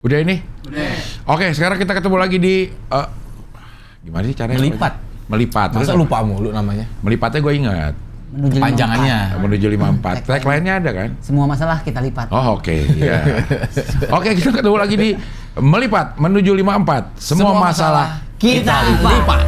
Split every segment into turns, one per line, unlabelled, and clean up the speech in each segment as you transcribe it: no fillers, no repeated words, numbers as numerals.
Udah ini?
Udah.
Oke, sekarang kita ketemu lagi di gimana sih caranya?
Melipat.
Melipat.
Masa
Terus
lupa mulu namanya?
melipatnya gue ingat.
Menuju
Panjangannya.
Menuju 54. Tagline-nya ada kan?
Semua masalah kita lipat.
Oh, oke. Iya. Oke, kita ketemu lagi di Melipat menuju 54. Semua masalah
kita lipat. Lipat.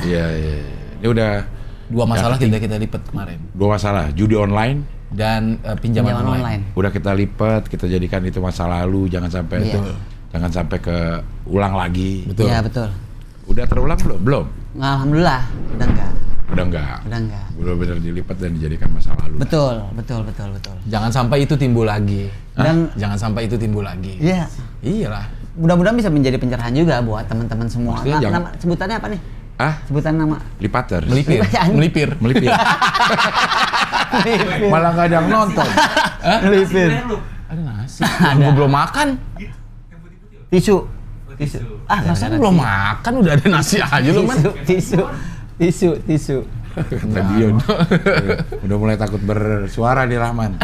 Iya. Ini udah
Dua masalah kita lipat kemarin.
dua masalah. Judi online
Dan pinjaman online.
udah kita lipat, kita jadikan itu masa lalu, jangan sampai
Iya.
jangan sampai ke ulang lagi.
Betul.
Iya betul.
Udah terulang belum? Belum.
Alhamdulillah, udah enggak.
Udah enggak. Udah benar dilipat dan dijadikan masa lalu.
Betul.
Jangan sampai itu timbul lagi.
Dan
Jangan sampai itu timbul lagi.
iya,
Iyalah.
mudah-mudahan bisa menjadi pencerahan juga buat teman-teman semua.
Maksudnya jangan-
Nama sebutannya apa nih?
Ah,
Sebutan nama.
lipaters.
Melipir.
Melipir.
Melipir.
Melipir. Malah nggak ada yang nonton.
Melipir.
Ada nasi. Gue belum makan.
Tisu.
Masa belum makan udah ada nasi aja lu, Man.
Tisu.
Stadion. Udah mulai takut bersuara di Rahman.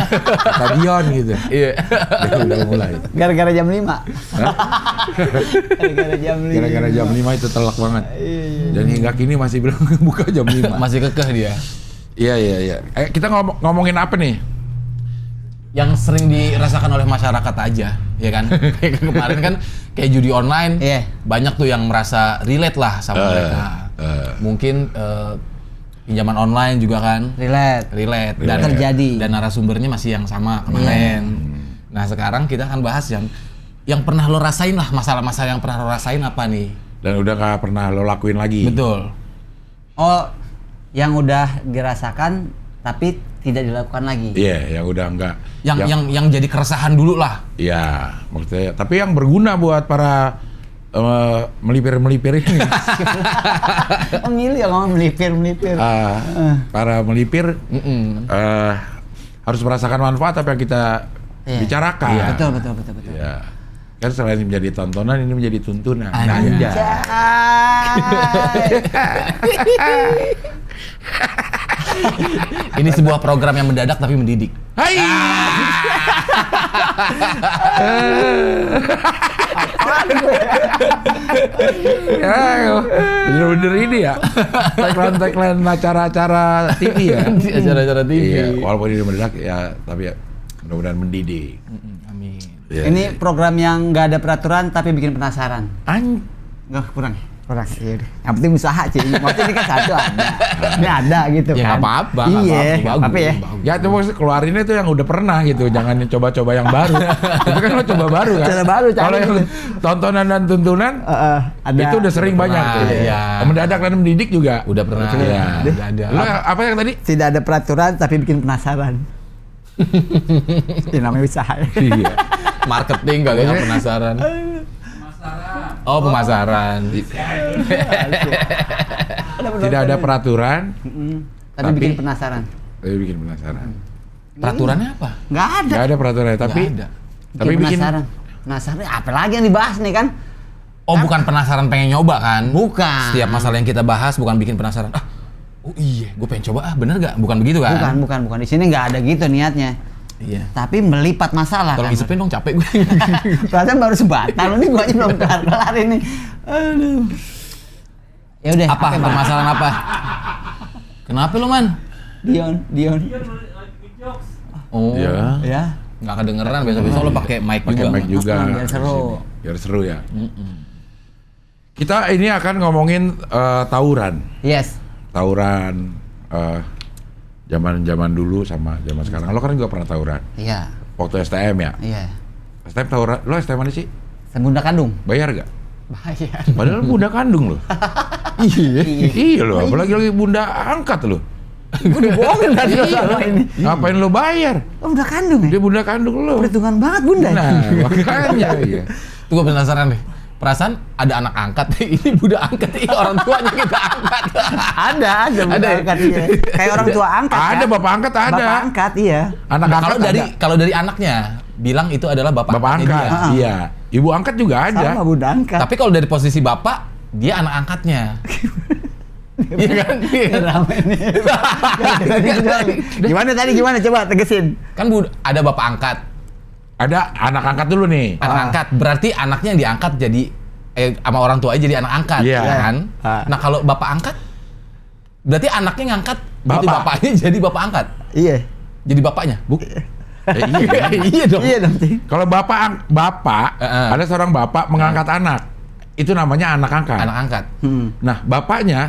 Stadion gitu.
Iya.
Udah mulai.
Gara-gara jam 5. Gara-gara jam 5.
Gara-gara jam 5 itu telak banget.
Iya.
Dan hingga kini masih bilang buka jam 5.
Masih kekeh dia.
Iya. Kita ngomongin apa nih?
Yang sering dirasakan oleh masyarakat aja, ya kan? Kayak kemarin kan kayak judi online,
Iya.
banyak tuh yang merasa relate lah sama mereka. Mungkin pinjaman online juga kan relate dan
Terjadi.
dan narasumbernya masih yang sama kemarin. Nah sekarang kita akan bahas yang pernah lo rasain lah, masalah-masalah yang pernah lo rasain apa nih?
Dan udah nggak pernah lo lakuin lagi.
Betul.
Oh, yang udah dirasakan tapi tidak dilakukan lagi.
Iya, yang udah nggak.
Yang jadi keresahan dulu lah.
Iya, maksudnya. Tapi yang berguna buat para melipir ini.
Milih ya ngomong melipir.
Para melipir harus merasakan manfaat apa yang kita
Iya.
bicarakan.
Iya, betul.
Iya. Kan selain menjadi tontonan, ini menjadi tuntunan.
Anjay. Ini sebuah program yang mendadak tapi mendidik.
Hai. Ya, bener-bener ini ya. Tagline acara-acara TV ya.
Acara-acara TV.
Iya, walaupun ini mendadak ya, tapi ya mudah-mudahan mendidik.
Amin.
Iya,
Ini
iya.
program yang nggak ada peraturan tapi bikin penasaran. Nggak kurang. Iya udah. Yang penting usaha sih. Maksudnya ini kan satu ada. Ini ada gitu
Ya,
kan.
nggak apa-apa, nggak
Iya.
apa-apa, bagus,
Apa ya?
bagus.
Ya coba keluarinnya tuh yang udah pernah gitu, jangan coba-coba yang baru. Itu kan lo coba baru kan?
Coba baru, cari
Kalau yang
dulu.
tontonan dan tuntunan
Ada.
itu udah sering
Udah
banyak
pernah,
tuh.
iya.
Mendadak dan mendidik juga.
Udah pernah.
Iya.
Udah ada.
Lo apa yang tadi?
Tidak ada peraturan tapi bikin penasaran. Ini namanya usaha.
Iya.
Marketing kali ya, penasaran. Oh, pemasaran.
Tidak ada peraturan,
Tapi bikin penasaran.
tapi bikin penasaran.
Peraturannya apa?
Nggak ada.
Nggak ada peraturan, tapi
Nggak ada.
tapi bikin
penasaran. Penasaran apa lagi yang dibahas nih kan?
Oh, bukan penasaran pengen nyoba kan?
Bukan.
Setiap masalah yang kita bahas bukan bikin penasaran. Oh iya, gue pengen coba. Bener gak? Bukan begitu kan?
Bukan. Di sini nggak ada gitu niatnya.
Iya.
Tapi melipat masalah
Tolong
kan.
isepin dong, capek gue.
Perasaan baru sebatang, ini gua aja belum kelar ini. Aduh. Ya udah.
Apa?
Bang?
Permasalahan apa? Kenapa lo, Man?
Dion.
Oh.
ya
Ya.
Nggak kedengeran, besok-besok lo pakai mic
pakai
juga.
mic juga.
Biar seru.
Biar seru ya. Kita ini akan ngomongin tawuran.
Yes.
Tawuran zaman dulu sama zaman sekarang. Lo kan juga pernah tawuran
Iya.
waktu STM ya?
Iya.
STM tawuran. Lo STM mana sih?
Bunda kandung.
Bayar gak?
Bahaya.
Padahal bunda kandung lo. Iya lo, apalagi lagi bunda angkat lo.
Gue dibohongin tadi sama ini.
Ngapain lo bayar?
Oh, bunda kandung ya?
Dia bunda kandung lo.
Perhitungan banget bunda.
Nah, makanya iya.
Tuh gue penasaran deh. perasaan ada anak angkat, ini budak angkat, ini orang tuanya kita angkat.
Ada budak
ya?
angkat iya. Kayak orang tua angkat.
Ada
kan?
bapak angkat ada.
Bapak angkat iya.
Anak
Nah,
angkat
kalau dari anaknya bilang itu adalah bapak
angkat.
dia.
Iya. Ibu angkat juga ada.
Sama budak angkat.
Tapi kalau dari posisi bapak, dia anak angkatnya. Iya kan?
Rame nih. Gimana coba tegesin.
Kan ada bapak angkat,
Ada anak angkat dulu nih.
anak angkat. Berarti anaknya yang diangkat jadi sama orang tuanya jadi anak angkat,
Iya.
kan? Nah, kalau bapak angkat berarti anaknya ngangkat berarti bapaknya jadi bapak angkat.
Iya.
Jadi bapaknya.
Iya.
Iya dong.
Iya dong, Cing.
Kalau bapak ada seorang bapak mengangkat anak. Itu namanya anak angkat.
Anak angkat.
Nah, bapaknya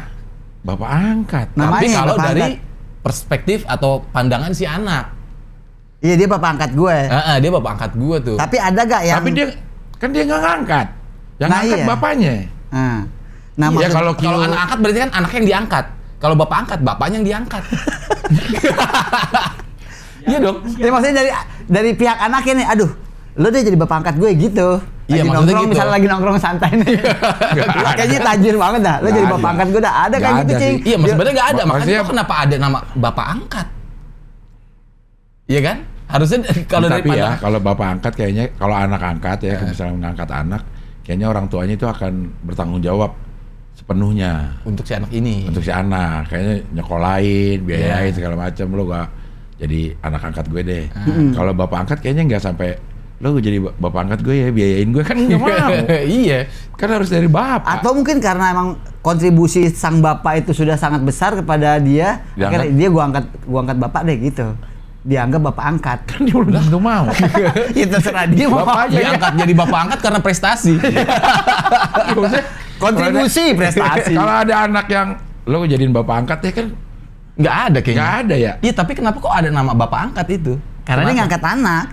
bapak angkat.
Namanya
Tapi kalau
bapak
dari
angkat.
perspektif atau pandangan si anak,
Iya, dia bapak angkat gue.
dia bapak angkat gue tuh.
Tapi ada gak yang
Tapi dia nggak ngangkat. Yang
Nah,
ngangkat
iya.
bapaknya.
Nah,
Iya,
maksud-
kalau
Kalau anak angkat berarti kan anaknya yang diangkat. Kalau bapak angkat, bapaknya yang diangkat. Iya dong.
ya maksudnya dari pihak anaknya nih, aduh, lo deh jadi bapak angkat gue gitu.
Iya,
Lagi
maksudnya
nongkrong,
gitu.
misalnya lagi nongkrong santai nih. Lo kayaknya tajir banget dah. Lo
Nggak
jadi
ada.
bapak angkat gue dah. Ada
Nggak
kayak gitu,
ada
Cing.
sih.
Iya, sebenarnya nggak ada. Makanya
Maksudnya-
kok kenapa ada nama bapak angkat? Iya kan? Harusnya kalau dari
Tapi ya,
pandangan.
kalau bapak angkat kayaknya, kalau anak angkat ya, misalnya mengangkat anak, kayaknya orang tuanya itu akan bertanggung jawab sepenuhnya
Untuk si anak ini.
untuk si anak. Kayaknya nyekolahin, biayain
Iya.
segala macam. Lo gak jadi anak angkat gue deh. Kalau bapak angkat kayaknya nggak sampai lo jadi bapak angkat gue ya, biayain gue kan nggak mau.
Iya.
Kan harus dari bapak.
Atau mungkin karena emang kontribusi sang bapak itu sudah sangat besar kepada dia,
Diangkat.
akhirnya dia gua angkat bapak deh gitu. Dianggap bapak angkat.
Kan dia belum tentu mau.
Ya terserah dia mau apa aja.
Diangkat jadi bapak angkat karena prestasi.
Maksudnya,
Kontribusi prestasi.
Kalau ada anak yang lo jadiin bapak angkat ya kan
Nggak ada kayaknya.
nggak ada ya.
Iya, tapi kenapa kok ada nama bapak angkat itu?
Karena dia
Kenapa?
ngangkat anak.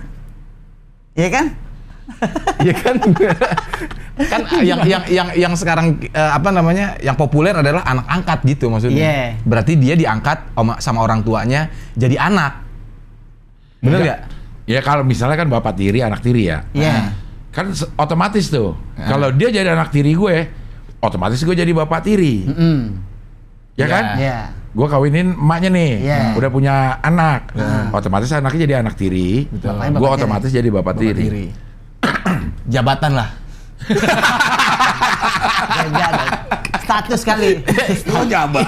Iya kan?
Iya kan? Kan yang sekarang apa namanya? Yang populer adalah anak angkat gitu maksudnya.
Iya.
Berarti dia diangkat sama orang tuanya jadi anak. Bener
Enggak.
nggak?
Ya kalau misalnya kan bapak tiri, anak tiri ya.
Iya.
Kan otomatis tuh. Kalau dia jadi anak tiri gue, otomatis gue jadi bapak tiri. Ya
Iya.
kan?
Iya.
Gue kawinin emaknya nih,
Iya.
udah punya anak. Otomatis anaknya jadi anak tiri.
Bapaknya
Gue
bapak
otomatis jadi bapak
Bapak
tiri.
tiri. Jabatan lah.
Beda dong. Status kali.
Oh jabat.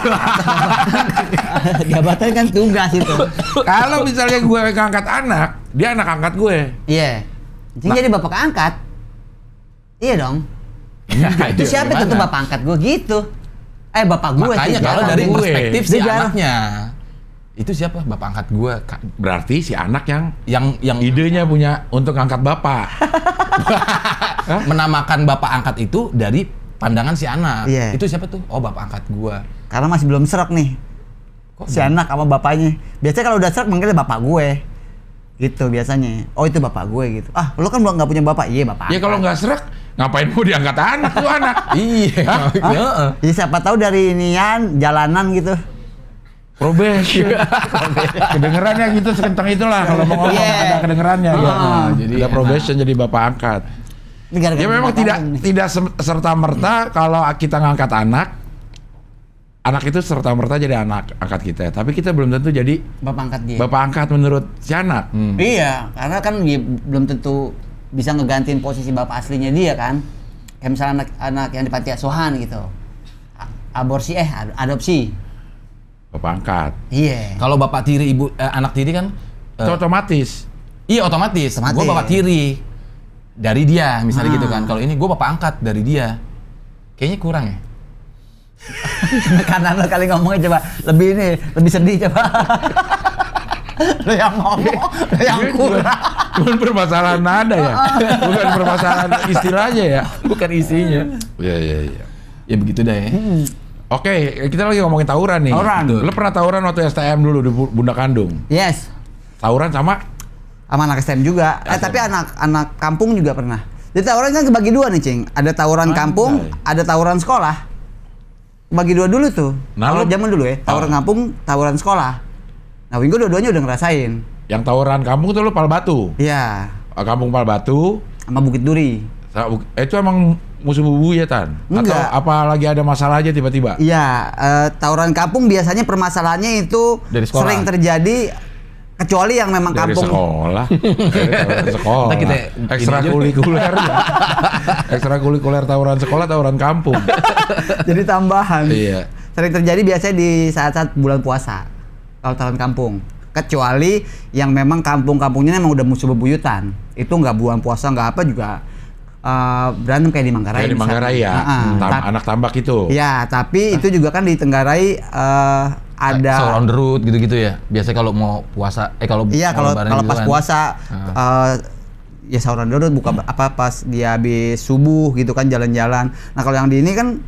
Jabatan kan tugas itu.
Kalau misalnya gue ngangkat anak, dia anak angkat gue.
Iya. Jadi bapak angkat. Iya dong. Itu
Iya,
siapa itu tuh bapak angkat gue gitu. Bapak gue
Makanya
sih.
kalau
bapak
dari
gue.
perspektif si
Dia jarang.
anaknya, itu siapa? Bapak angkat gue.
Berarti si anak yang
Yang
idenya punya untuk ngangkat bapak.
menamakan bapak angkat itu dari pandangan si anak.
Iya.
Itu siapa tuh? Oh, bapak angkat gue.
Karena masih belum serak nih.
Kok
Si anak sama bapaknya. Biasanya kalau udah serak manggilnya bapak gue. Gitu biasanya. Oh itu bapak gue gitu. Ah lo kan belum nggak punya bapak. Iya bapak.
Ya kalau nggak serak, ngapain mau diangkat anak tuh anak?
Iya. Iya.
Jadi siapa tahu dari inian jalanan gitu.
Probation. Kedengerannya gitu sekentang itulah kalau mau ngomong
Iya.
ada kedengerannya. Ya.
jadi
Ada
enak.
probation jadi bapak angkat.
Ini gara-gara
Ya memang
bapak
tidak
nih.
tidak serta merta kalau kita ngangkat anak itu serta merta jadi anak angkat kita. Tapi kita belum tentu jadi
bapak angkat dia.
bapak angkat menurut si anak.
Iya, karena kan dia belum tentu bisa ngegantiin posisi bapak aslinya dia kan. Kayak misalnya anak yang di panti asuhan gitu. Adopsi.
Bapak angkat.
Iya.
Kalau bapak tiri anak tiri kan
Itu otomatis.
iya otomatis.
Otomatis.
Gue bapak tiri dari dia misalnya
Ah.
gitu kan. Kalau ini gue bapak angkat dari dia. Kayaknya kurang ya.
Karena lo kali ngomongnya coba lebih sedih coba. Lo yang ngomong, lo yang kurang.
Bukan permasalahan nada ya. Bukan permasalahan istilahnya ya.
Bukan isinya.
Iya iya iya.
Ya begitu dah ya.
Oke, kita lagi ngomongin tawuran nih.
Tawuran.
Lo pernah tawuran waktu STM dulu di Bunda Kandung?
Yes.
Tawuran sama
Sama anak STM juga. Tapi anak kampung juga pernah. Jadi tawuran kan kebagi dua nih, Cing. Ada tawuran kampung, ada tawuran sekolah. Bagi dua dulu tuh.
Nah,
Kalau
lo-
zaman dulu ya, tawuran kampung, tawuran sekolah. Nah, Wingo dua-duanya udah ngerasain.
yang tawuran kampung tuh lo Pal Batu.
Iya.
Kampung Pal Batu.
Sama Bukit Duri.
Itu emang musuh bebuyutan?
Enggak.
Atau apa lagi ada masalah aja tiba-tiba?
Iya, tawuran kampung biasanya permasalahannya itu
Dari sekolah.
sering terjadi kecuali yang memang
Dari
kampung.
sekolah. Dari sekolah.
Ntar kita
Ekstrakurikuler. Ekstrakurikuler tawuran sekolah, tawuran kampung.
Jadi tambahan.
Iya.
Sering terjadi biasanya di saat-saat bulan puasa. Kalau tawuran kampung. Kecuali yang memang kampung-kampungnya memang udah musuh bebuyutan. Itu nggak bulan puasa, nggak apa juga berantem kayak di Manggarai.
Kayak di Manggarai ya. Anak tambak itu.
Ya, tapi itu juga kan di Tenggarai ada
sahur on the road gitu-gitu ya. Biasanya kalau mau puasa, kalau
iya
mau
kalau
lebaran
kalau
gitu
pas
kan.
puasa ya sahuran dulu buka apa pas dia habis subuh gitu kan jalan-jalan. Nah, kalau yang di ini kan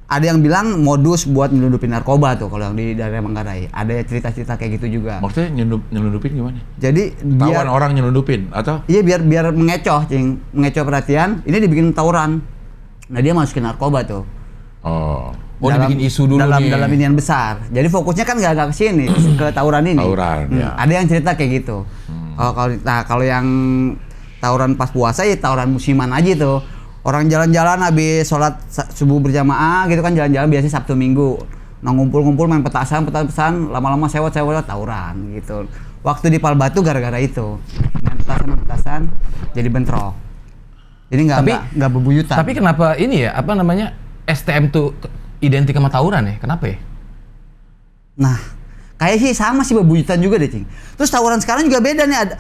ada yang bilang modus buat nyelundupin narkoba tuh kalau yang di daerah Manggarai. Ada cerita-cerita kayak gitu juga.
Maksudnya nyelundupin gimana?
Jadi
Tawan orang nyelundupin atau?
iya biar mengecoh, Cing. Mengecoh perhatian, ini dibikin tawuran. Nah, dia masukin narkoba tuh.
Oh.
Dibikin isu dulu nih.
Dalam inian besar. Jadi fokusnya kan nggak ke sini, ke tawuran ini.
Tawuran, ya.
Ada yang cerita kayak gitu. Kalau yang tawuran pas puasa ya tawuran musiman aja tuh. Orang jalan-jalan habis sholat subuh berjamaah gitu kan jalan-jalan biasanya Sabtu Minggu. Nah, ngumpul-ngumpul main petasan, lama-lama sewot tawuran gitu. Waktu di Palbatu gara-gara itu. Main petasan jadi bentrok. Jadi nggak bebuyutan.
Tapi kenapa ini ya, apa namanya, STM tuh identik sama tawuran ya? Kenapa ya?
Nah, kayak sih sama sih bebuyutan juga deh, Cing. Terus tawuran sekarang juga beda nih.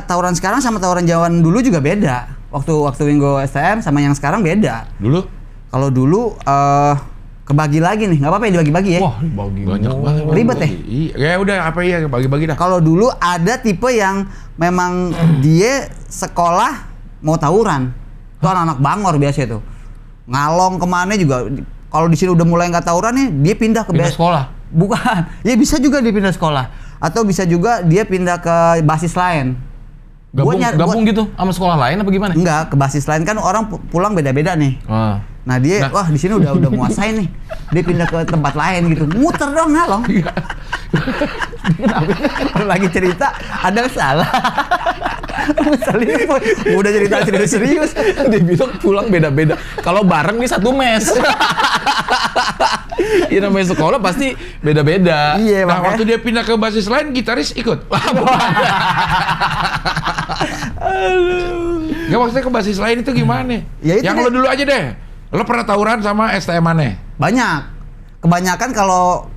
Tawuran sekarang sama tawuran zaman dulu juga beda. Waktu Wingo STM sama yang sekarang beda.
Dulu?
Kalau dulu kebagi lagi nih, nggak apa-apa ya dibagi-bagi ya.
Wah, dibagi
Banyak banget.
Ribet ya?
Iya, ya udah apa ya bagi-bagi dah.
Kalau dulu ada tipe yang memang dia sekolah mau tawuran. Itu anak-anak Bangor biasa tuh. Ngalong kemana juga. Kalau di sini udah mulai nggak tawuran nih, dia pindah ke
Pindah sekolah?
Bukan. Ya bisa juga dia pindah sekolah. Atau bisa juga dia pindah ke basis lain.
Gabung gitu sama sekolah lain apa gimana?
Enggak, ke basis lain kan orang pulang beda-beda nih. Nah dia, wah di sini udah muasain nih. Dia pindah ke tempat lain gitu. Muter dong ngalong. Kalau lagi cerita ada yang salah. Ngeselin, udah cerita serius.
Dia bilang pulang beda-beda. Kalau bareng nih satu mes. Iya, namanya sekolah pasti beda-beda.
Iya,
Nah,
makanya.
waktu dia pindah ke basis lain, gitaris ikut. Nggak, maksudnya ke basis lain itu gimana?
Ya itu
yang
deh.
lo dulu aja deh. Lo pernah tawuran sama STM mana?
Banyak. Kebanyakan kalau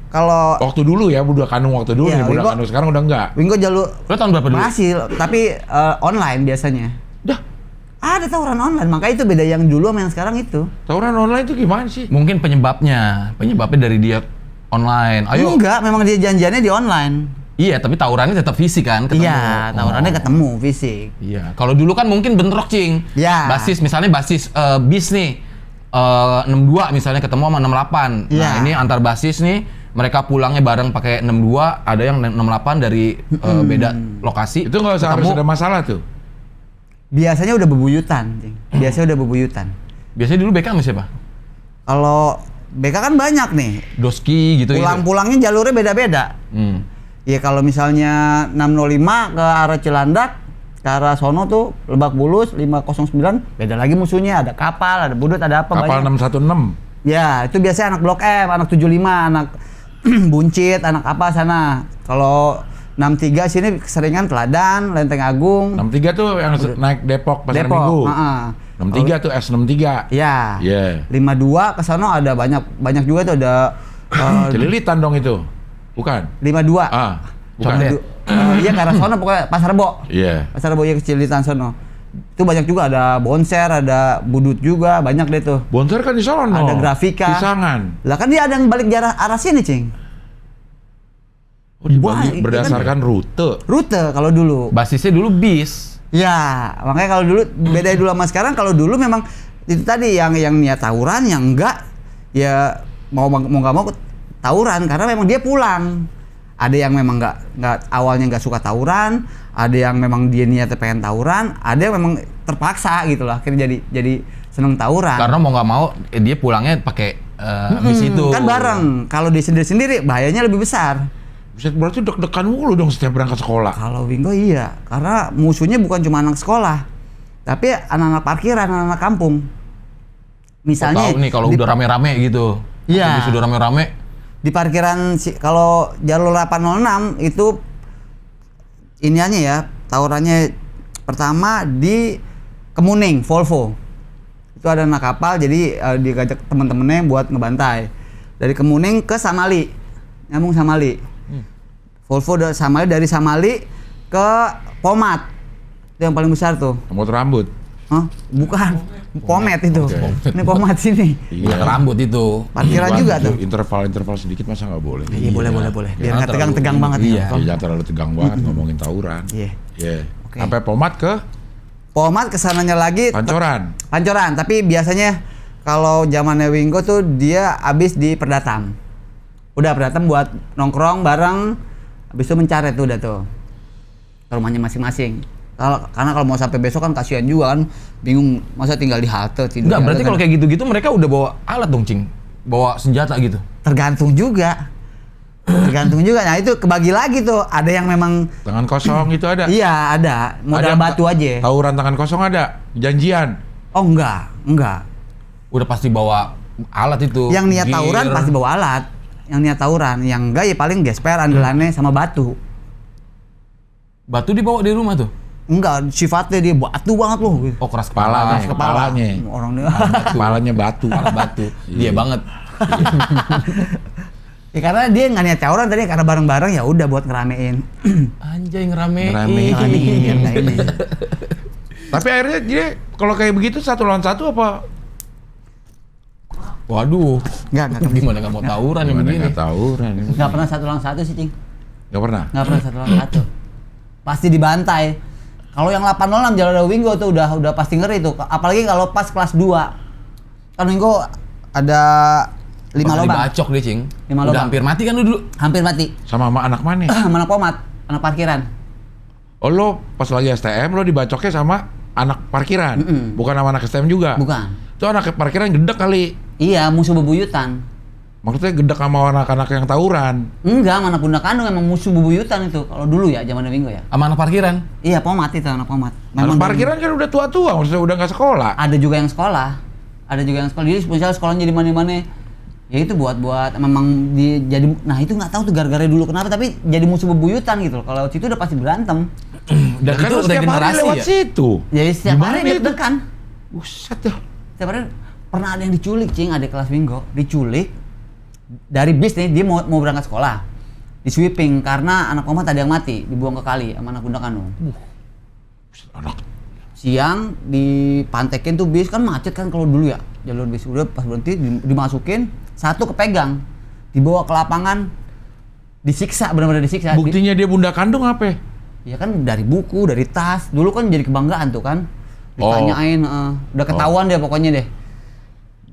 Waktu dulu ya, Budak Kanung waktu dulu
Iya,
nih, Budak
Wingo-
Kanung sekarang udah enggak.
Wingo jalur
Lo tahun berapa dulu?
masih, tapi online biasanya.
Dah,
Ada tawuran online, makanya itu beda yang dulu sama yang sekarang itu.
tawuran online itu gimana sih?
Mungkin penyebabnya dari dia online. Ayo.
Enggak, memang dia janjiannya di online.
Iya, tapi tawurannya tetap fisik kan, ketemu.
Iya, tawurannya ketemu fisik.
Iya. Kalau dulu kan mungkin bentrok, Cing.
Iya.
Misalnya basis bis nih. 62 misalnya ketemu sama 68.
Iya.
Nah, ini antar basis nih, mereka pulangnya bareng pakai 62, ada yang 68 dari beda lokasi.
Itu nggak usah harus
ketemu.
ada masalah tuh.
Biasanya udah bebuyutan, Cing. Biasanya udah bebuyutan.
Biasanya dulu BK sama siapa?
Kalau BK kan banyak nih.
Doski gitu.
Pulang-pulangnya jalurnya beda-beda. Ya kalau misalnya 605 ke arah Cilandak, ke arah sono tuh Lebak Bulus 509, beda lagi musuhnya, ada kapal, ada budut, ada apa
Kapal
banyak.
616.
Ya, itu biasanya anak Blok M, anak 75, anak Buncit, anak apa sana. Kalau 63 sini keseringan Teladan, Lenteng Agung.
63 tuh yang naik Depok Pasar Minggu. 63 tuh S63.
Ya.
Iya.
52 ke sono ada banyak juga tuh ada
Celilitan dong itu. Bukan.
52.
Bukan.
Iya ke arah sono pokoknya Pasar Rebo.
Iya.
Pasar Rebo ya Kecilitan sono. Itu banyak juga, ada Bonser, ada Budut juga, banyak deh tuh.
Bonser kan di sono.
Ada Grafika.
Pisangan.
Lah kan dia ada yang balik di arah sini, Cing.
Oh, dibagi
Wah, itu
berdasarkan rute.
Rute kalau dulu.
Basisnya dulu bis.
Ya, makanya kalau dulu beda dulu sama sekarang. Kalau dulu memang itu tadi yang niat tawuran, yang enggak ya mau nggak mau tawuran karena memang dia pulang. Ada yang memang nggak awalnya nggak suka tawuran, ada yang memang dia niatnya pengen tawuran, ada yang memang terpaksa gitu lah akhirnya jadi seneng tawuran.
Karena mau nggak mau dia pulangnya pakai bis itu.
Kan bareng. Kalau dia sendiri bahayanya lebih besar.
Buset, berarti deg-degan mulu dong setiap berangkat sekolah.
Kalau Wingo iya, karena musuhnya bukan cuma anak sekolah, tapi anak-anak parkiran, anak-anak kampung. Misalnya
tahu nih kalau udah rame-rame gitu.
Iya.
Habis udah rame-rame
di parkiran kalau jalur 806 itu iniannya ya, tawurannya pertama di Kemuning, Volvo. Itu ada anak kapal, jadi diajak teman-temannya buat ngebantai. Dari Kemuning ke Samali, nyambung Samali. Volvo Samali, dari Samali ke Pomat. Itu yang paling besar tuh.
Motor rambut.
Hah? Bukan. Pomet itu.
Okay.
Ini Pomat sini.
Iya, rambut itu.
Parkiran juga tuh.
Interval sedikit masa nggak boleh?
Iya, boleh. Biar nggak
terlalu
tegang-tegang banget
iya.
ya.
Jangan terlalu tegang banget ngomongin tawuran.
Iya.
Iya.
Oke.
Sampai Pomat ke
Pomat kesananya lagi
Pancoran.
Pancoran, tapi biasanya kalau zamannya Wingko tuh dia abis di Perdatam. Udah Perdatam buat nongkrong bareng, habis itu mencaret tuh udah tuh ke rumahnya masing-masing. Karena kalau mau sampai besok kan kasihan juga kan, bingung masa tinggal di halte tidur.
Enggak,
di
berarti
halte
kalau
kan.
kayak gitu-gitu mereka udah bawa alat dong, Cing. Bawa senjata gitu.
Tergantung juga. Nah itu kebagi lagi tuh, ada yang memang
Tangan kosong itu ada.
iya ada, modal
Ada
batu aja.
Tawuran tangan kosong ada. Janjian.
Oh enggak.
Udah pasti bawa alat itu.
Yang niat
gear.
tawuran pasti bawa alat. Yang niat tawuran, yang enggak ya paling gesper andalannya sama batu.
Batu dibawa di rumah tuh.
Enggak, sifatnya dia batu banget loh.
Oh, keras
Kepalanya.
kepala.
Kepalanya.
Orang dia.
Kepalanya batu.
Kepala batu. Dia banget.
Ya karena dia nggak niat tawuran tadi, karena bareng-bareng ya udah buat ngeramein.
Anjay ngeramein.
Ngeramein.
Nah, ini.
Tapi akhirnya dia kalau kayak begitu 1 lawan 1 apa?
Waduh.
Enggak.
Gimana nggak mau tawuran yang
Gimana
begini?
nggak tawuran?
Enggak pernah 1 lawan 1 sih, Cing.
Nggak pernah.
Enggak pernah 1 lawan 1. Pasti dibantai. Kalau yang 806 Jalur Wingko tuh udah pasti ngeri tuh. Apalagi kalau pas kelas 2. Kan Wingko ada 5 lubang.
Dibacok deh, Cing.
5
Udah
lubang.
hampir mati kan lu dulu.
Hampir mati.
Sama anak mana?
Mana Pomat, anak parkiran.
Oh lo pas lagi STM lo dibacoknya sama anak parkiran, bukan sama anak STM juga.
Bukan.
Itu anak parkiran gedek kali.
Iya, musuh bebuyutan.
Maksudnya gedek sama anak-anak yang tawuran.
Enggak, mana Bunda Kandung emang musuh bebuyutan itu. Kalau dulu ya, zaman Wingko ya.
Sama anak parkiran.
Iya, Pomat itu anak Pomat.
Anak parkiran kan udah tua-tua, maksudnya udah nggak sekolah.
Ada juga yang sekolah. Jadi misalnya sekolahnya di mana-mana. Ya itu buat memang jadi nah itu nggak tahu tuh gara-gara dulu kenapa tapi jadi musuh bebuyutan gitu loh. Kalau situ udah pasti berantem.
Dan
kan
itu
lo setiap hari
regenerasi
lewat
ya.
situ.
Jadi setiap
Gimana
hari
itu?
deg-degan.
Buset dah.
Setiap hari pernah ada yang diculik, Cing, adik kelas Wingko, diculik dari bis nih, dia mau berangkat sekolah. Di sweeping karena anak Pomat ada yang mati, dibuang ke kali sama anak Bunda Kandung.
Buset, anak.
Siang dipantekin tuh bis, kan macet kan kalau dulu ya, jalur bis. Udah pas berhenti dimasukin, satu kepegang, dibawa ke lapangan, disiksa, benar-benar disiksa.
Buktinya dia Bunda Kandung apa?
Ya kan dari buku, dari tas. Dulu kan jadi kebanggaan tuh kan. Ditanyain, udah ketahuan deh pokoknya deh.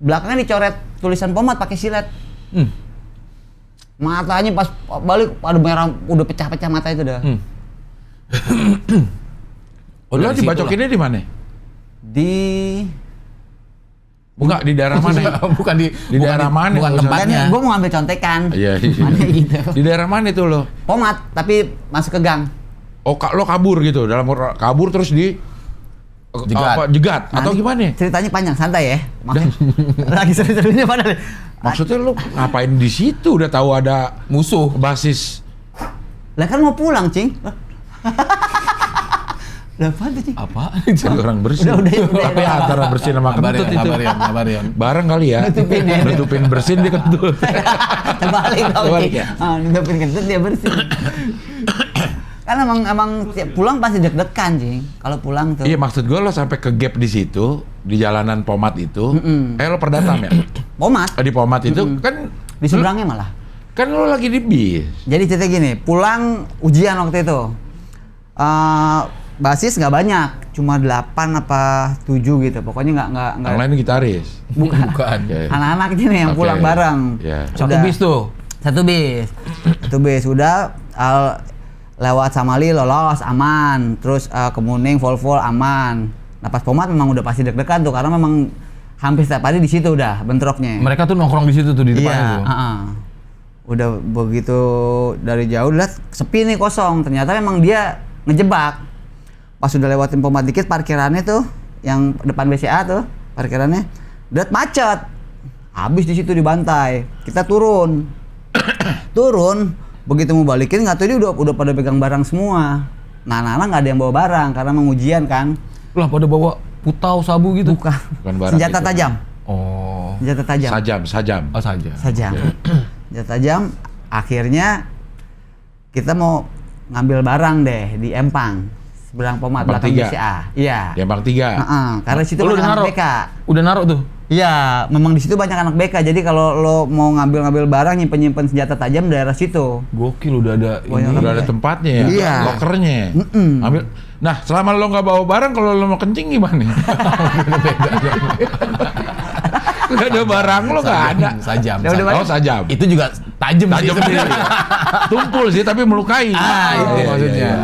Belakangnya dicoret tulisan Pomat pakai silet. Matanya pas balik ada merah, udah pecah-pecah mata itu dah.
Oh, lo
dari situ
dibacokinnya di mana?
Di
Bukan di daerah mana?
Bukan di
daerah mana?
Bukan
Urusan-
tempatnya.
gue mau ngambil contekan.
Iya.
Mana gitu.
Di daerah mana itu lo?
Pomat, tapi masuk ke gang.
Oh, lo kabur gitu, kabur terus di jegat atau
Nanti
gimana?
Ceritanya panjang, santai ya. Lagi seru-serunya padahal.
Maksudnya lo ngapain di situ? Udah tahu ada
Musuh.
basis.
Lah kan mau pulang, Cing. Lah apa tuh, Cing?
Apa?
Jadi orang bersih.
Udah.
Tapi antara bersih sama kentut itu.
Kabarian.
Bareng kali ya.
Nutupin ya.
Nutupin bersin di kentut.
Terbalik dong.
Terbalik
Cing.
ya?
Nutupin kentut dia bersih. Kan emang tiap pulang pasti deg-degan, Cing. Kalau pulang tuh.
Iya, maksud gue lo sampai ke gap di situ, di jalanan Pomat itu. Lo Perdatam ya?
Pomat
Di Pomat itu kan
di seberangnya malah.
kan lo lagi di bis.
Jadi cerita gini, pulang ujian waktu itu. Basis nggak banyak, cuma 8 apa 7 gitu. Pokoknya nggak.
Yang lain gitaris.
Bukan.
Ya.
Anak-anak ini nih yang
Oke.
pulang bareng.
Ya.
Satu
Udah.
bis tuh.
Satu bis udah lewat Samali lolos aman, terus Kemuning Volvo aman. Nah pas Pomat memang udah pasti deg-degan tuh karena memang hampir setiap hari di situ udah bentroknya.
Mereka tuh nongkrong di situ tuh di depannya
Iya,
tuh.
udah begitu dari jauh lihat sepi nih kosong. Ternyata memang dia ngejebak. Pas udah lewatin Pomat dikit parkirannya tuh yang depan BCA tuh parkirannya Dat macet. Habis di situ dibantai. Kita turun. Begitu mau balikin nggak tahu dia udah pada pegang barang semua. Nah, anak-anak nggak ada yang bawa barang karena mau ujian kan.
Lah pada bawa putau, sabu gitu.
Bukan
barang
senjata
itu.
tajam.
Oh.
Senjata tajam.
Sajam.
Oh saja.
Sajam. Senjata tajam. Akhirnya kita mau ngambil barang deh di Empang. Seberang Pomat
Empang
belakang
3.
BCA. Iya.
Di Empang 3.
Karena situ
Lu
banyak
udah
anak
naruh?
BK.
Udah naruh tuh.
Iya, memang di situ banyak anak BK. Jadi kalau lo mau ngambil barang, nyimpen senjata tajam daerah situ.
Gokil udah ada ini.
Udah ada tempatnya ya,
Iya.
lokernya. Ambil. Nah, selama lo nggak bawa barang, kalau lo mau kencing gimana? Nggak ada barang lo nggak ada.
Sajam.
Ya udah,
Oh, sajam.
Itu juga tajam sih
Tajam
sebenarnya.
Tumpul sih, tapi melukai.
Itu
Iya,
maksudnya.
iya.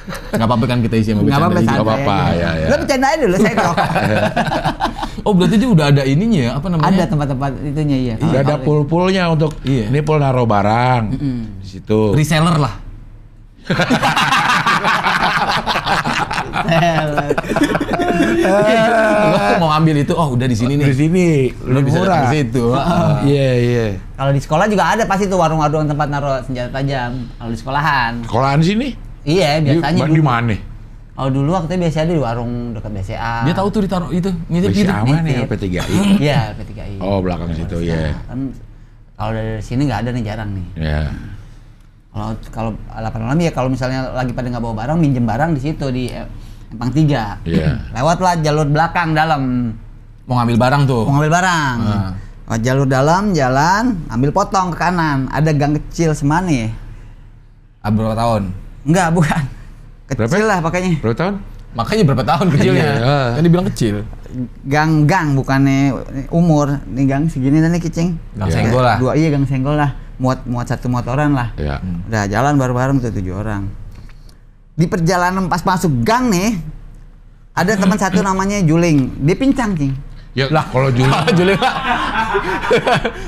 Nggak apa-apa kan kita isi sama
Nggak apa-apa,
bercanda.
Nggak apa-apa, ya.
Lo bercanda aja dulu, saya ngerokok.
Oh berarti dia udah ada ininya ya? Apa namanya?
Ada tempat-tempat itunya, iya.
Udah ada pool-poolnya untuk
Iya.
ini pool naruh barang di situ.
Reseller lah. Lo mau ambil itu, oh udah di sini nih.
Di sini
Lo
lebih
bisa
murah.
datang ke situ.
Iya, iya.
Kalau di sekolah juga ada pasti tuh warung-warung tempat naruh senjata tajam. Kalau di sekolahan.
Sekolahan sini?
Iya, biasanya
Di mana?
Kalau dulu waktu itu biasanya di warung dekat BCA.
Dia tahu tuh ditaruh itu, nitip
Bisa
gitu.
aman ya
nitip.
P3I.
Iya, P3I.
Oh, belakang situ, ya.
Kan kalau dari sini nggak ada nih, jarang nih.
Ya.
Kalau 8 ya kalau misalnya lagi pada nggak bawa barang, minjem barang di situ di Empang 3.
Iya.
Lewatlah jalur belakang dalam.
Mau ngambil barang tuh.
Mau ngambil barang. Lewat jalur dalam, jalan, ambil potong ke kanan. Ada gang kecil semane.
Berapa tahun?
Enggak, bukan. Kecil
Berapa?
lah pakainya.
Berapa tahun?
Makanya berapa tahun kecilnya?
Iya.
Kan dibilang kecil.
Gang bukannya umur. Nih gang segini nih kicing.
Gang
Iya.
senggol lah.
Dua iya gang senggol lah. Muat satu motoran lah.
Ya.
Udah jalan bareng-bareng tuh 7 orang. Di perjalanan pas masuk gang nih, ada teman satu namanya Juling. Dia pincang, Cing.
Ya lah kalau jual.
Juling.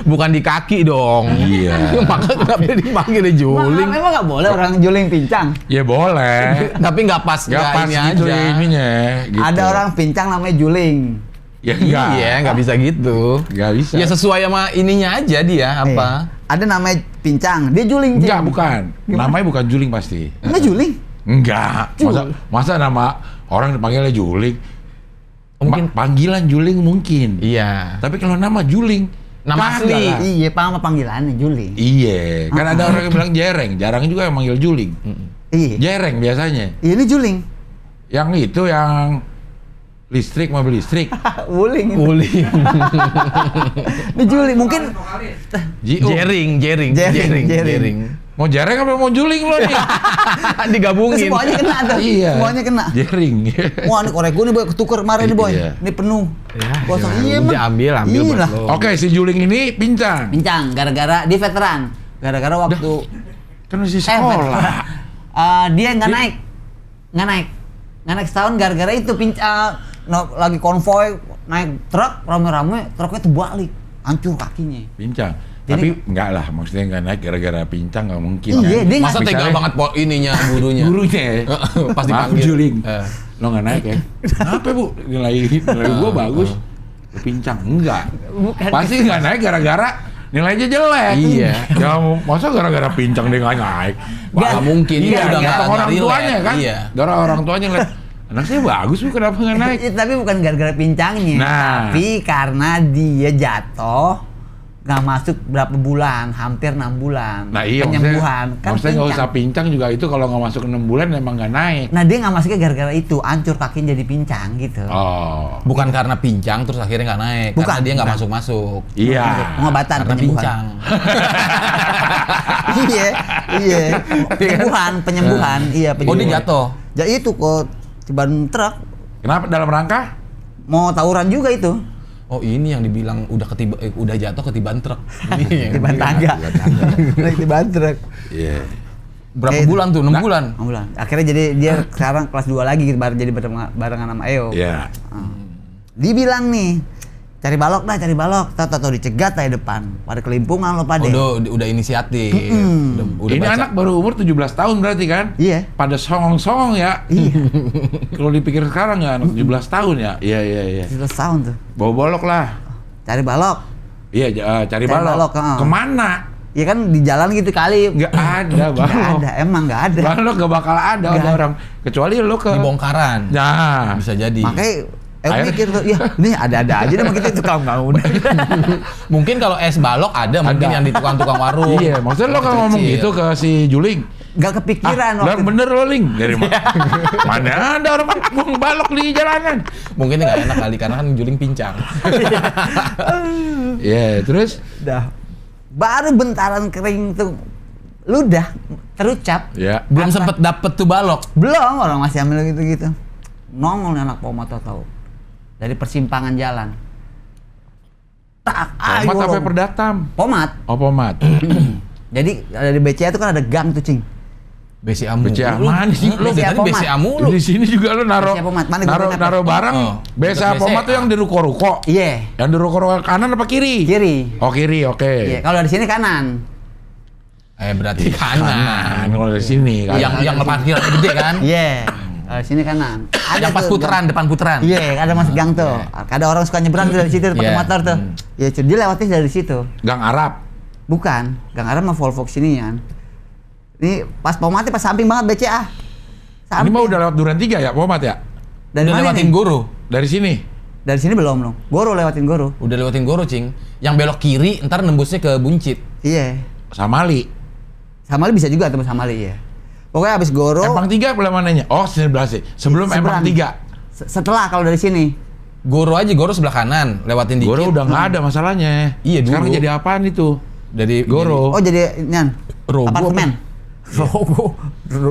Bukan di kaki dong.
Iya.
Maka kenapa dia dipanggil juling?
Memang nggak boleh orang Juling pincang.
Ya boleh.
Tapi nggak pas,
Nggak pas
ini
gitu
aja.
ininya. Gitu.
Ada orang pincang namanya Juling.
Ya enggak.
Iya, nggak bisa gitu.
Nggak bisa.
Ya sesuai sama ininya aja dia apa?
Ada namanya pincang, dia Juling. Cing.
Enggak, bukan. Namanya bukan Juling pasti.
Enggak Juling.
Enggak. Masa nama orang dipanggilnya Juling?
Mungkin-
Panggilan Juling mungkin.
Iya.
Tapi kalau nama Juling,
Nama
kagak
asli.
lah.
Iya, apa panggilannya Juling.
Iya, kan ada orang yang bilang Jereng, jarang juga yang manggil Juling.
Iya.
Jereng biasanya.
Iya, ini Juling.
Yang itu yang listrik, mobil listrik.
Wuling.
Uling.
Ini Juling. Mungkin
JO.
Jering.
Jering.
Mau Jereng apa mau Juling lo nih?
Terus
Digabungin.
semuanya kena tuh.
Iya.
Semuanya kena.
Jering.
Wah, ini korek gue nih boy, ketuker kemarin nih boy.
Iya.
Ini penuh.
Ya,
Kosong.
ya
Iya,
udah,
Mang.
ambil
Iya
buat
lah.
lo.
Oke, si Juling ini pincang.
Pincang gara-gara dia veteran. Gara-gara waktu
Kan masih
veteran.
sekolah.
Dia nggak naik setahun gara-gara itu pincang. Lagi konvoy naik truk rame-rame, truknya tuh balik, hancur kakinya.
Pincang.
Jadi-
Tapi enggak lah, maksudnya enggak naik gara-gara pincang enggak mungkin.
Iya,
kan?
dia
Masa
nggak-
tega
Misalnya-
banget ininya gurunya.
Gurunya ya.
Pas
Maaf,
dipanggil.
Juling.
Eh.
Lo nggak naik ya? Kenapa bu? Nilai gua bagus. Lo pincang? Enggak.
Bukan.
Pasti nggak naik gara-gara nilainya jelek.
Iya.
Ya masa gara-gara pincang dia nggak naik?
Nggak mungkin,
Iya,
itu udah nggak
orang
relate.
tuanya kan.
Iya.
Gara orang tuanya lihat anak saya bagus bu, kenapa nggak naik?
Tapi bukan gara-gara pincangnya,
Nah.
tapi karena dia jatuh nggak masuk berapa bulan, hampir 6 bulan.
Nah iya,
penyembuhan.
maksudnya nggak usah pincang juga itu kalau nggak masuk 6 bulan emang nggak naik.
Nah dia nggak masuknya gara-gara itu, hancur kakinya jadi pincang gitu.
Oh.
Bukan karena pincang terus akhirnya nggak naik.
Bukan,
Karena dia nggak
bukan.
masuk-masuk.
Iya.
Pengobatan,
Karena
penyembuhan.
pincang.
iya. Penyembuhan, iya
Oh dia
penyembuhan.
jatuh.
Ya itu kok ban truk
Kenapa dalam rangka?
mau tawuran juga itu.
Oh ini yang dibilang udah jatuh ketiban truk. Ini yang
Tiban tangga. Tiban truk.
Iya.
Berapa
Kayak itu.
bulan tuh? 6 bulan.
Ambulan. Akhirnya jadi dia sekarang kelas 2 lagi barengan sama Eo.
Iya.
Dibilang nih, Cari balok. Tahu dicegat aja depan. Pada kelimpungan lo pada.
Udah inisiatif. Udah
Ini
baca.
anak baru umur 17 tahun berarti kan?
Iya.
Pada songong-songong ya.
Iya.
Kalau dipikir sekarang ya anak 17 tahun ya. Iya.
17 tahun tuh.
Bawa bolok lah.
Cari balok.
Iya, cari balok. Kemana?
Ya kan di jalan gitu kali.
Nggak ada balok.
Nggak ada, emang nggak ada.
Balok nggak bakal ada orang. Kecuali lo ke
Di bongkaran.
Nah,
Bisa jadi.
Makanya mikir tuh, ya ini ada aja sama kita itu kalau nggak udah.
Mungkin kalau es balok ada. Mungkin yang di tukang-tukang warung.
iya, maksudnya lo kalau ngomong
Kecil.
gitu ke si Juling.
Nggak kepikiran
Lah bener lo Ling dari mana? Mana ada orang buang balok di jalanan?
Mungkin nggak enak kali karena kan Juling pincang.
Iya, terus
Dah. Baru bentaran kering tuh ludah terucap.
ya.
Belum sempet dapet tuh balok.
Belum, orang masih ambil gitu-gitu. Nongol nih anak Pomat tahu. Dari persimpangan jalan. Tak,
Pomat apa perdatam?
Pomat.
Oh, pomat.
Jadi dari BCA itu kan ada gang tuh, Cing.
BCA mulu.
BCA mana sih?
Lu
BCA
dari
Pomat.
BCA mulu.
Di sini juga lo naro
BCA Pomat. Mana gua
naro barang.
Oh,
BCA
dekat
Pomat
BCA.
tuh yang di ruko-ruko.
Iya.
Yang di ruko-ruko kanan apa kiri?
Kiri.
Oh, kiri, oke.
Iya, kalau dari sini kanan.
Berarti kanan.
Kalau dari sini kan.
Yang parkiran gede kan?
Iya. Kalau di sini kanan.
Yang pas
tuh
putaran, depan putaran.
Iya, ada masuk gang tuh. Ada orang suka nyebrang tuh dari situ pakai
Iya.
motor tuh. Iya, cuy, dia lewatnya dari situ.
Gang Arab.
Bukan, gang Arab mah Volvo sini ya. Ini pas Pomatnya pas samping banget BCA.
Ini mah udah lewat Duren 3 ya, Pomat ya?
Dari
Udah
mana
lewatin
nih?
Goro.
Dari sini.
Dari sini belum loh. Goro lewatin Goro.
Udah lewatin Goro, Cing. Yang belok kiri ntar nembusnya ke Buncit.
Iya.
Samali.
Samali bisa juga tembus Samali ya. Pokoknya habis Goro.
Empang 3 apa mananya? Oh, sebelah sih. Sebelum Empang 3.
Setelah kalau dari sini.
Goro aja, Goro sebelah kanan, lewatin dikit.
Goro udah nggak ada masalahnya.
Iya, dulu.
Sekarang jadi apaan itu?
Dari
Goro.
Oh jadi nyan.
Rogo
Apartemen. Rogo.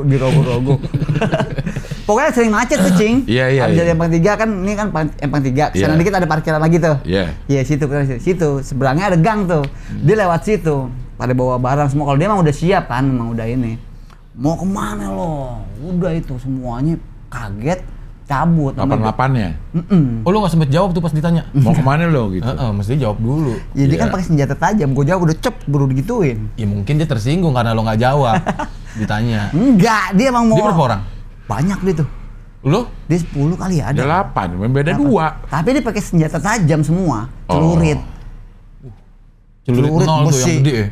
Di Rogo. Pokoknya sering macet tuh, Cing.
Iya.
Habis dari Empang 3 kan ini kan Empang 3. Sana
Iya.
dikit ada parkiran lagi tuh.
Iya.
Iya situ seberangnya ada gang tuh. Dia lewat situ. Pada bawa barang semua. Kalau dia emang udah siap kan, emang udah ini. Mau kemana lo? Udah itu semuanya kaget, cabut.
88-nya.
Oh, lu nggak sempet jawab tuh pas ditanya.
Mau kemana lo gitu?
Mesti jawab dulu.
Ya dia
Iya.
kan pakai senjata tajam. Gue jawab udah cep, baru digituin.
Ya mungkin dia tersinggung karena lo nggak jawab. Ditanya.
Enggak, dia emang mau.
Dia berapa orang?
Banyak dia tuh.
Lu?
Dia 10 kali ya
Ada
ada.
8, beda 2.
Tapi dia pakai senjata tajam semua.
Oh.
Celurit.
Celurit nol tuh
besi.
yang gede ya?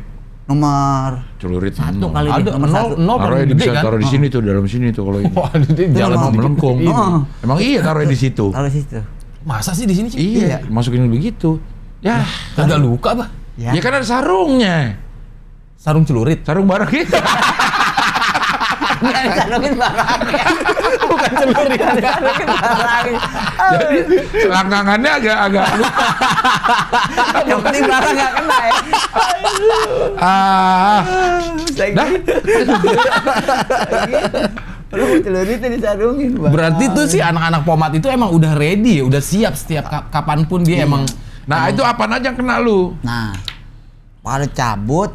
Nomor
Celurit
1 kali
Ada
dia, nomor 1.
nol
Taruhnya
paling
di
gede
bisa
kan?
taruh di sini tuh, dalam sini tuh kalau ini.
Wah, dia jalan
mau
sedikit.
melengkung.
Ini.
Emang iya taruhnya di situ.
Taruh situ.
Masa sih di sini sih?
Iya, masukin begitu. Ya,
Kagak luka, Bah.
Ya.
ya kan ada sarungnya.
Sarung celurit.
Sarung barang gitu.
Enggak disarungin barangnya.
Bukan celurit.
Disarungin barangnya.
Jadi selangkangannya agak luka.
Yang penting barang nggak kena ya.
Ah, dah.
Lu celuritnya disarungin, Bang.
Berarti tuh si anak-anak Pomat itu emang udah ready, udah siap setiap kapanpun dia emang.
Nah, itu apaan aja yang kena lu?
Nah, pada cabut,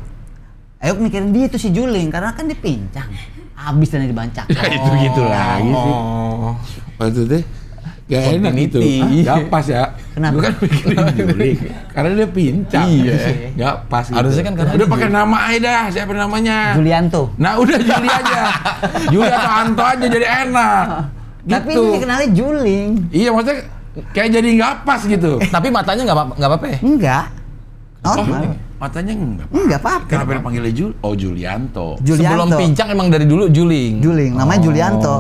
ayo mikirin dia tuh si Juling karena kan dia pincang. Habis dan dibancak.
Ya itu gitu lagi sih.
Oh.
Maksudnya gak enak gitu.
Continuity.
Gak pas ya.
Kenapa?
Lu kan mikirin Juling. Karena dia pincang.
Iya.
Gak pas gitu.
Harusnya kan karena
udah
dia
pakai nama aja dah. Siapa namanya?
Julianto.
Nah udah Juli aja. Juli atau Anto aja jadi enak.
Tapi
Gitu.
ini dikenalnya Juling.
Iya maksudnya kayak jadi nggak pas gitu.
Tapi matanya nggak apa-apa ya?
Enggak.
Oh,
Normal.
matanya enggak.
Enggak apa-apa.
Kenapa dipanggilnya Julianto?
Sebelum
Julianto.
pincang emang dari dulu Juling.
Juling, namanya Julianto.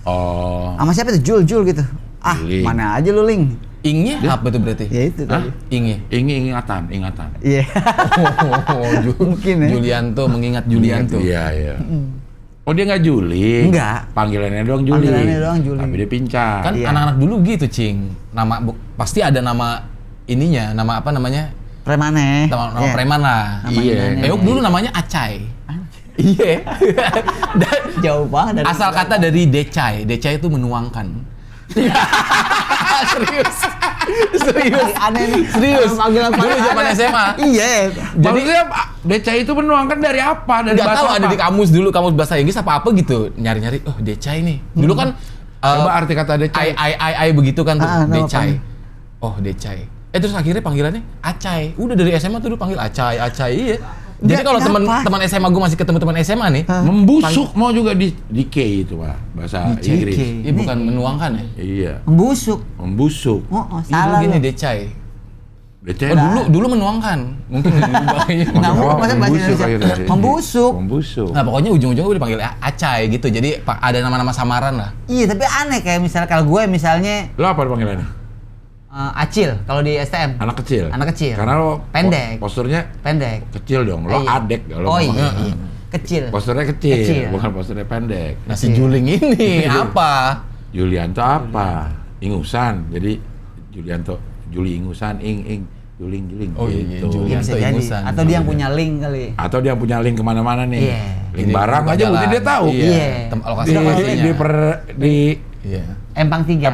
Oh.
Sama siapa tuh? Jul gitu. Ah,
Juling.
mana aja lu, Ling.
Ingnya apa tuh berarti?
Ya itu
Hah?
tadi.
Ingnya.
Ingatan.
Iya. Mungkin ya.
Julianto mengingat Julianto.
Iya. Oh dia nggak Juling?
Enggak.
Panggilannya doang Juling.
Panggilannya doang Juling.
Tapi dia pincang.
Kan
Iya.
anak-anak dulu gitu, Cing. Nama pasti ada nama ininya, nama apa namanya?
Premane.
Nama
Iya.
preman lah.
Iya.
Euk dulu namanya Acai. Iya. Dan
Jauh banget dari
asal kata dari Decai. Decai itu menuangkan. Serius.
Aneh nih.
Serius.
Panggilan
Dulu zaman SMA.
Iya.
Jadi Deca itu menuangkan dari apa? Dari
Nggak
bahasa
tahu
apa?
ada di kamus dulu, kamus bahasa Inggris apa gitu. Nyari-nyari, oh Decai nih. Dulu kan
Coba arti kata Deca.
ai begitu kan tuh.
Nama
Decai. Oh, Decai. Terus akhirnya panggilannya Acai. Udah dari SMA tuh dulu panggil Acai, iya. Jadi kalau teman SMA gue masih ketemu teman SMA nih,
membusuk mau juga di K itu Pak, bahasa Inggris.
Ini bukan menuangkan ya?
Iya.
Membusuk.
Salah gini Decai. Dulu menuangkan. Mungkin diubah.
Enggak mau masa bahasa Indonesia. Membusuk.
Nah, pokoknya ujung-ujungnya gue dipanggil Acai gitu. Jadi ada nama-nama samaran lah.
Iya, tapi aneh kayak misalnya kalau gue misalnya
Lo apa panggilannya?
Acil kalau di STM.
Anak kecil.
Karena
lo
pendek.
Posturnya
pendek.
kecil dong. Lo adek kalau
iya. Kecil.
Posturnya kecil, bukan posturnya pendek.
Nah, si Juling ini apa?
Yulianto apa? Ingusan. Jadi Julianto, Juli Ingusan, Juling.
Oh iya,
gitu.
Julianto Ingusan.
Atau dia yang punya link kali.
Atau dia punya link kemana-mana nih.
Iya.
Link barang aja udah dia tahu.
Iya. Lokasi
Di
Empang 3.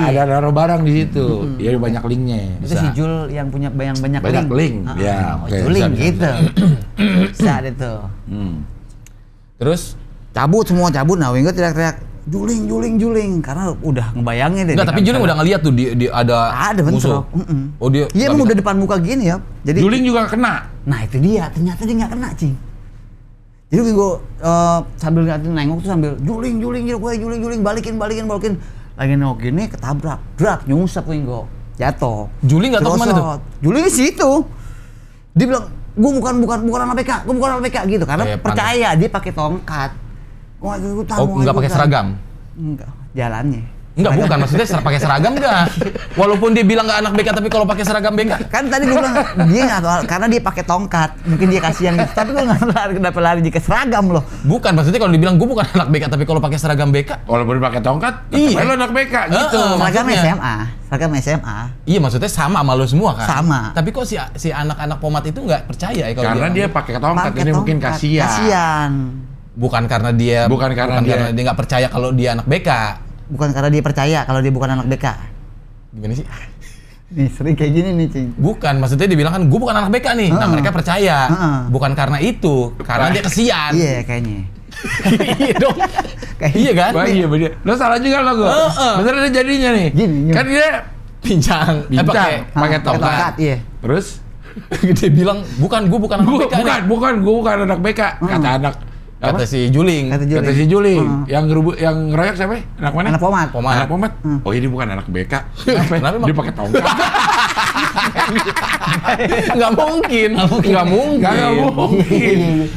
ada naruh barang di situ. Iya banyak linknya.
Itu si Jul yang punya banyak
link. Ya, oke.
Juling gitu. Bisa deh tuh.
Terus
cabut. Nah, Wingo teriak-teriak Juling karena udah ngebayangin deh.
Enggak, tapi Juling udah ngeliat tuh di ada
musuh.
Oh dia.
Iya emang udah depan muka gini ya. Jadi
Juling juga kena.
Nah, itu dia. Ternyata dia nggak kena, Cing. Jadi Wingo sambil nengok tuh sambil Juling, balikin. Lagi nengok gini ketabrak, nyungsep Wingo. Jatuh.
Juling nggak tahu kemana tuh?
Juling di situ. Dia bilang, "Gua bukan anak BK gitu karena percaya dia pakai tongkat.
Enggak pakai seragam?
Enggak, jalannya.
Enggak, bukan maksudnya pakai seragam enggak? Walaupun dia bilang enggak anak BK tapi kalau pakai seragam BK.
Kan tadi gue bilang dia enggak tahu karena dia pakai tongkat. Mungkin dia kasihan gitu. Tapi gue enggak kenapa lari jika seragam loh.
Bukan, maksudnya kalau dibilang gue bukan anak BK tapi kalau pakai seragam BK.
Walaupun pakai tongkat, lo anak BK gitu.
Seragam SMA.
Iya, maksudnya sama lu semua kan?
Sama.
Tapi kok si anak-anak Pomat itu enggak percaya ya kalau
karena dia pakai tongkat, ini mungkin kasihan.
Bukan karena dia nggak percaya kalau dia anak BK.
Bukan karena dia percaya kalau dia bukan anak BK.
Gimana sih?
Nih sering kayak gini nih, Cing.
Bukan, maksudnya dibilang kan gue bukan anak BK nih. Nah, mereka percaya. Bukan karena itu, karena dia kesian.
Iya, kayaknya.
Iya dong. Iya kan?
Iya bener. Lo salah juga lo gue. Bener ada jadinya nih.
Gini.
Kan dia
pincang.
Pakai tongkat.
Iya.
Terus
dia bilang gue bukan anak BK.
Gue bukan anak BK. Kata
si Juling.
Kata si Juling. Yang ngeroyak siapa? Anak mana?
Anak Pomat.
Oh ini bukan anak BK.
Kenapa?
Dia pakai tongkat.
Nggak mungkin.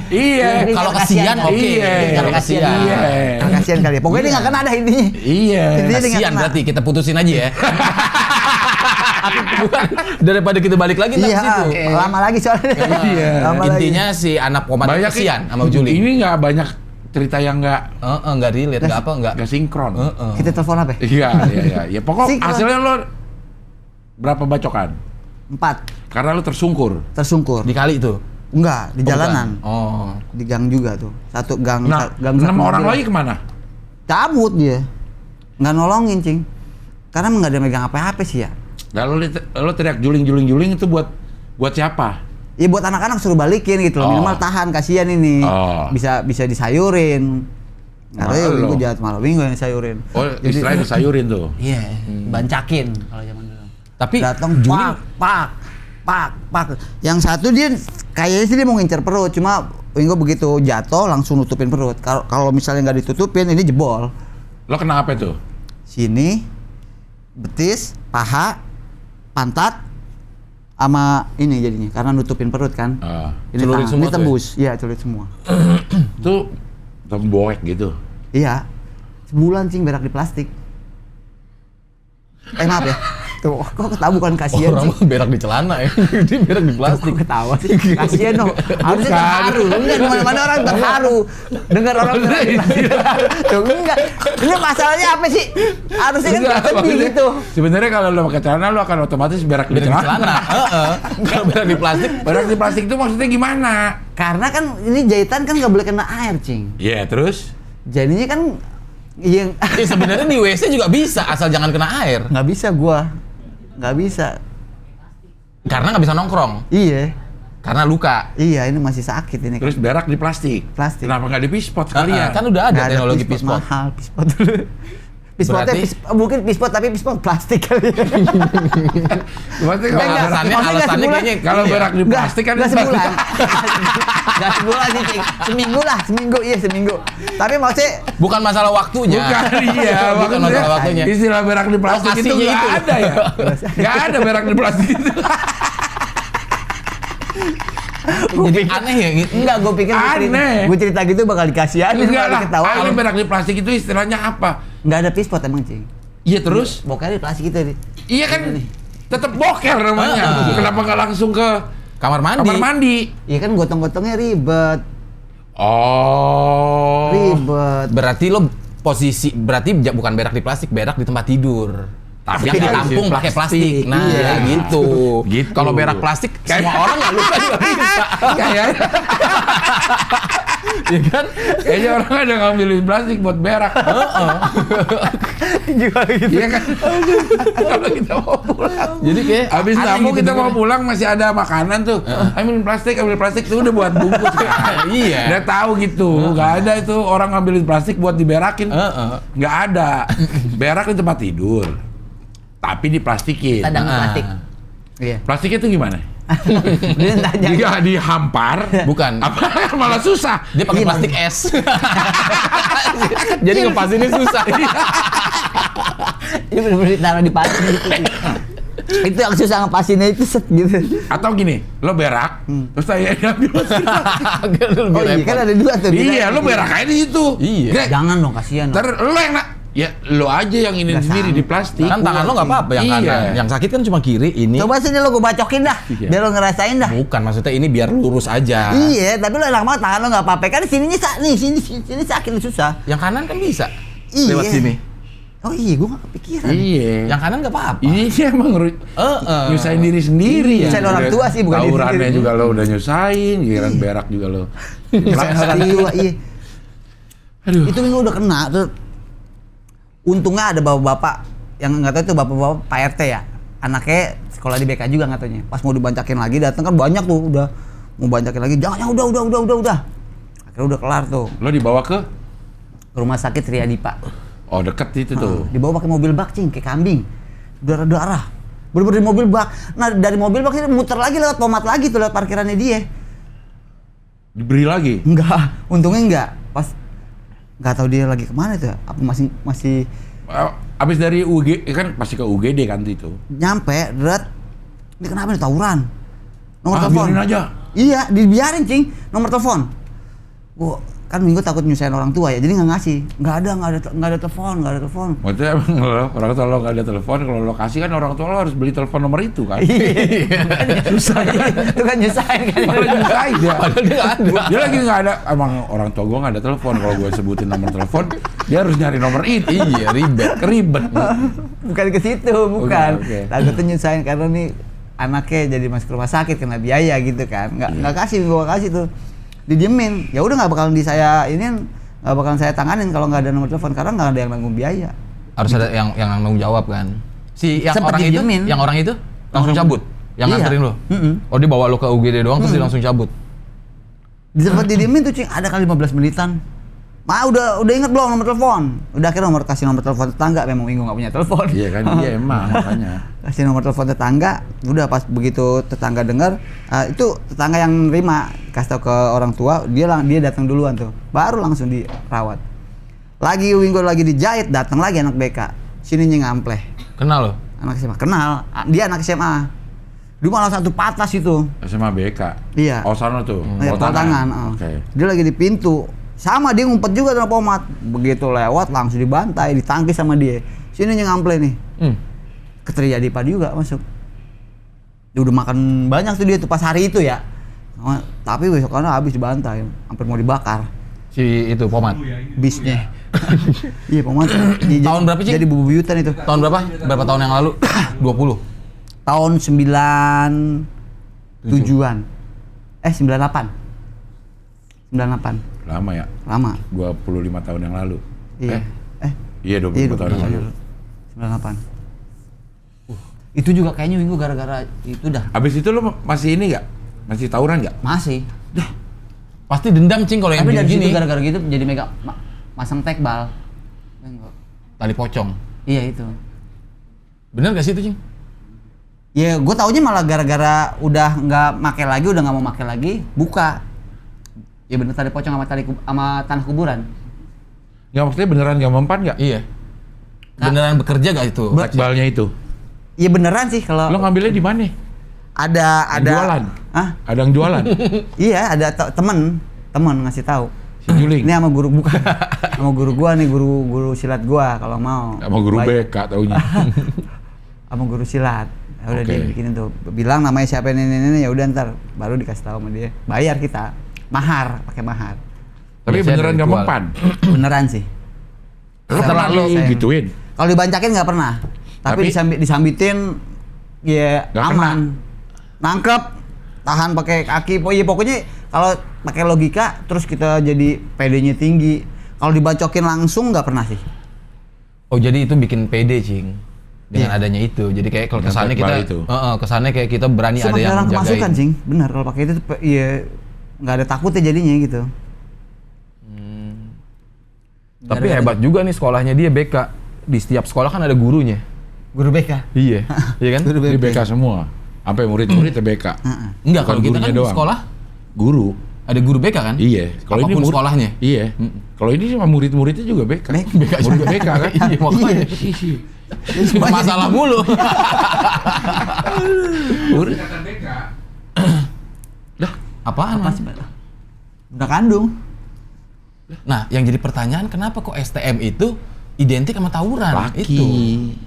Iya.
Kalau kasihan oke. Kalau kasihan.
Kasihan kali. Pokoknya dia nggak kena ada intinya.
Iya.
Kasihan berarti kita putusin aja ya. Bukan, daripada kita balik lagi ke situ.
Lama lagi soalnya.
Iya.
Intinya si anak Pomat kasihan sama Juling.
Ini nggak banyak cerita yang nggak
relate, nggak
sinkron.
Kita telepon apa?
Iya. Ya pokok hasilnya lo berapa bacokan?
4.
Karena lo tersungkur.
Di kali itu?
Enggak, di jalanan.
Oh.
Di gang juga tuh. Satu gang.
Nah,
gang
6 orang lagi kemana?
Cabut dia. Nggak nolongin, Cing. Karena nggak ada megang apa-apa sih ya.
Lalu lo teriak juling itu buat siapa?
Ya buat anak-anak suruh balikin gitu loh. Minimal tahan, kasihan ini. Bisa disayurin. Atau ya Wingo jahat malah Wingo yang disayurin.
Oh, istilahnya disayurin tuh.
Iya, bancakin kalau zaman dulu.
Tapi
datang pak. Yang satu dia kayaknya sih dia mau ngincer perut, cuma Wingo begitu jatuh langsung nutupin perut. Kalau misalnya nggak ditutupin ini jebol.
Lo kena apa tuh?
Sini, betis, paha, pantat, sama ini jadinya karena nutupin perut kan. Ini
celurit semua.
Ini tembus, iya celurit semua.
Tuh temboek gitu.
Iya, sebulan Cing berak di plastik. Maaf ya. Tuh, kok ketawa bukan kasihan
orang
sih.
berak di celana ya. Dia berak di plastik.
Kok ketawa sih. Kasihan dong. Harusnya terharu. Enggak kemana-mana orang terharu. Dengar orang berak di plastik. Tuh enggak. Ini masalahnya apa sih? Harusnya kan sedih gitu.
Sebenarnya kalau lo pakai celana lo akan otomatis berak di celana.
Kalau berak di plastik
itu maksudnya gimana?
Karena kan ini jahitan kan nggak boleh kena air, Cing.
Iya, terus?
Jadinya kan yang
sebenarnya di WC juga bisa asal jangan kena air.
Nggak bisa gua. Nggak bisa.
Karena nggak bisa nongkrong.
Iya.
Karena luka.
Iya, ini masih sakit ini.
Terus berak di plastik.
Plastik.
Kenapa nggak di pispot sekalian?
Kan udah ada teknologi pispot.
Mahal, pispot dulu. Pispotnya mungkin pispot tapi pispot plastik kali.
Berarti kalau
alasannya kayaknya
kalau berak di plastik kan
enggak sebulan. Enggak sebulan sih, Cing. Seminggu. Tapi maksudnya
bukan masalah waktunya. Bukan masalah waktunya.
Istilah berak di plastik itu nggak ada ya. Nggak ada berak di plastik itu.
Jadi aneh ya gitu.
Enggak, gue pikir gue cerita gitu bakal dikasihanin, bakal diketawain.
Kalau berak di plastik itu istilahnya apa?
Enggak ada pispot emang, Cing.
Iya terus?
Bokernya di plastik itu.
Iya kan, tetap boker namanya. Kenapa nggak langsung ke
kamar mandi?
Iya kan gotong-gotongnya ribet.
Oh.
Ribet.
Berarti lo berarti bukan berak di plastik, berak di tempat tidur. Tapi yang ditampung pakai plastik. Nah,
iya.
gitu. Kalau berak plastik semua orang nggak lupa juga bisa.
Kayaknya. Iya kan? Kayaknya orang ada ngambilin plastik buat berak.
Juga gitu.
Iya kan? Kalau kita mau pulang.
Jadi kayak
habis tamu kita mau pulang masih ada makanan tuh. Ambil plastik tuh udah buat bungkus.
Iya.
Udah tahu gitu. Nggak ada itu orang ngambilin plastik buat diberakin. Nggak ada. Berak di tempat tidur. Tapi diplastikin.
Cadangan plastik. Iya.
Plastiknya itu gimana?
Dia tanya.
Jika dihampar,
bukan.
Apa malah susah.
Dia pakai plastik es. Jadi ngepasinnya susah.
Ini bener-bener ditaruh di pasin gitu. Itu yang susah ngepasinnya itu set gitu.
Atau gini, lo berak, terus saya ambil plastik.
Oh iya kan ada dua tuh.
Iya, lo berak aja di situ.
Iya.
Jangan dong, kasihan.
Ntar lo yang ya lo aja yang ini sendiri di plastik.
Kan tangan lo nggak apa-apa yang kanan. Yang sakit kan cuma kiri ini.
Coba sini lo gue bacokin dah. Biar lo ngerasain dah.
Bukan, maksudnya ini biar lurus aja.
Iya, tapi lo enak banget tangan lo nggak apa-apa. Kan sininya sini sakit susah.
Yang kanan kan bisa.
Iya.
Lewat sini.
Oh iya, gue nggak kepikiran.
Iya.
Yang kanan nggak apa-apa.
Ini sih emang nyusahin diri sendiri ya.
Nyusahin orang tua sih, bukan diri
tawurannya
sendiri.
juga lo udah nyusahin, giliran berak juga lo.
Nyusahin orang tua, iya.
Aduh.
Itu minggu udah kena tuh. Untungnya ada bapak-bapak yang nggak tahu itu bapak-bapak Pak RT ya. Anaknya sekolah di BK juga nggak taunya. Pas mau dibancakin lagi datang kan banyak tuh udah mau bancakin lagi. Jangan udah. Akhirnya udah kelar tuh.
Lo dibawa ke
Rumah sakit Triadipa.
Oh deket itu tuh.
Dibawa pakai mobil bak, Cing, kayak kambing. Darah-darah. Bener-bener di mobil bak. Nah dari mobil bak ini muter lagi lewat pomat lagi tuh lewat parkirannya dia.
Diberi lagi?
Enggak, untungnya enggak. Pas nggak tahu dia lagi kemana tuh. Apa masih
Abis dari UG kan pasti ke UGD kan itu.
nyampe, deret. Ini kenapa nih tawuran? Nomor telepon.
Biarin aja.
Iya, dibiarin, Cing. Nomor telepon. Gua kan minggu takut nyusahin orang tua ya, jadi nggak ngasih. Nggak ada telepon.
Maksudnya emang orang tua lo nggak ada telepon, kalau lo kasih kan orang tua lo harus beli telepon nomor itu kan.
Iya. Susah kan? Itu kan nyusahin kan.
Malah nyusahin dia.
Padahal dia nggak ada.
Dia lagi nggak ada. Emang orang tua gue nggak ada telepon. Kalau gue sebutin nomor telepon, dia harus nyari nomor itu.
Iya, ribet.
Bukan ke situ, bukan.
Oke.
Takutnya nyusahin karena nih anaknya jadi masuk rumah sakit kena biaya gitu kan. Nggak kasih, gua kasih tuh. Didiemin. Ya udah nggak bakalan nggak bakalan saya tanganin kalau nggak ada nomor telepon karena nggak ada yang nanggung biaya.
Harus ada yang nanggung jawab kan. Si yang
Sempet
orang itu langsung cabut. Yang nganterin lo. Oh dia bawa lo ke UGD doang terus dia langsung cabut.
Sempat didiemin tuh, Cing, ada kali 15 menitan. Udah inget belum nomor telepon? Udah akhirnya kasih nomor telepon tetangga, memang Minggu nggak punya telepon.
Iya kan, iya emang makanya.
Kasih nomor telepon tetangga, udah pas begitu tetangga dengar, itu tetangga yang nerima, kasih tau ke orang tua, dia datang duluan tuh, baru langsung dirawat. Lagi Minggu lagi dijahit, datang lagi anak BK, sini ngampleh.
Kenal lo?
Anak SMA, kenal, dia anak SMA. Dia malah satu patas itu.
SMA BK.
Iya.
Oh sana tuh.
Pol tangan.
Oke.
Dia lagi di pintu. Sama dia ngumpet juga sama pomat. Begitu lewat langsung dibantai, ditangkis sama dia. Sini ngample nih. Ke Triadipa juga masuk. Dia udah makan banyak tuh dia tuh pas hari itu ya. Tapi besokannya habis dibantai, hampir mau dibakar.
Si itu pomat.
Bisnya. Iya, pomat.
Tahun berapa sih?
Jadi bubuyutan itu.
Tahun berapa? Berapa tahun yang lalu? 20.
Tahun 97-an. 98.
Lama ya?
Lama.
25 tahun yang lalu.
Iya.
Iya 25 tahun yang lalu.
98. Itu juga kayaknya Minggu gara-gara itu dah.
Abis itu lo masih ini nggak? Masih tawuran nggak?
Masih.
Pasti dendam, Cing, kalau yang
Tapi dari
gini.
situ gara-gara gitu jadi masang tekbal.
Tali pocong.
Iya itu.
Bener gak sih itu, Cing?
Ya gue taunya malah gara-gara udah nggak make lagi, udah nggak mau make lagi, buka. Ya bener tali pocong sama tanah kuburan.
Nggak, maksudnya beneran nggak mempan nggak?
Iya. Beneran bekerja gak itu?
Balnya itu.
Iya beneran sih kalau.
Lo ngambilnya di mana?
Ada
Jualan.
Hah?
Ada yang jualan.
Iya, ada temen ngasih tahu.
Si Juling.
Ini sama guru bukan. Sama guru gua nih, guru silat gua kalau mau.
Sama guru BK taunya.
Sama guru silat. Ya udah
Oke.
dia bikinin tuh. Bilang namanya siapa ini ya udah ntar baru dikasih tahu sama dia. Bayar kita. Mahar, pakai mahar.
Tapi
Biasanya
beneran nggak
ritual.
mempan.
Beneran sih.
Lo pernah lo
Saya-
gituin?
Kalau dibancakin nggak pernah. Tapi disambitin ya
Nggak
aman. Nangkep, tahan pakai kaki. Pokoknya kalau pakai logika terus kita jadi PD-nya tinggi. Kalau dibacokin langsung nggak pernah sih.
Oh, jadi itu bikin pede, Cing. Dengan
Iya.
adanya itu. Jadi kayak kalau
Dengan
kesannya
bal
kita
itu.
kesannya kayak kita berani ada yang
Orang kemasukan,
jagain.
Cing. Benar kalau pakai itu tuh iya nggak ada takutnya jadinya gitu.
Tapi hebat juga nih sekolahnya dia BK. Di setiap sekolah kan ada gurunya.
Guru BK.
Iya. Iya kan?
Guru
Di BK semua. Sampai murid-muridnya BK.
Enggak,
Bukan
kalau kita
gurunya
kan
doang.
sekolah
Guru.
ada guru BK kan?
Iya.
Apapun sekolahnya.
Iya. Kalau ini sama murid-muridnya juga BK.
BK
Murid
juga.
BK kan?
Iya, makanya. Masalah mulu.
Murid kata BK.
Apaan?
Apa
Mas?
sih, Pak? Udah kandung.
Nah, yang jadi pertanyaan kenapa kok STM itu identik sama tawuran?
Laki.
Itu.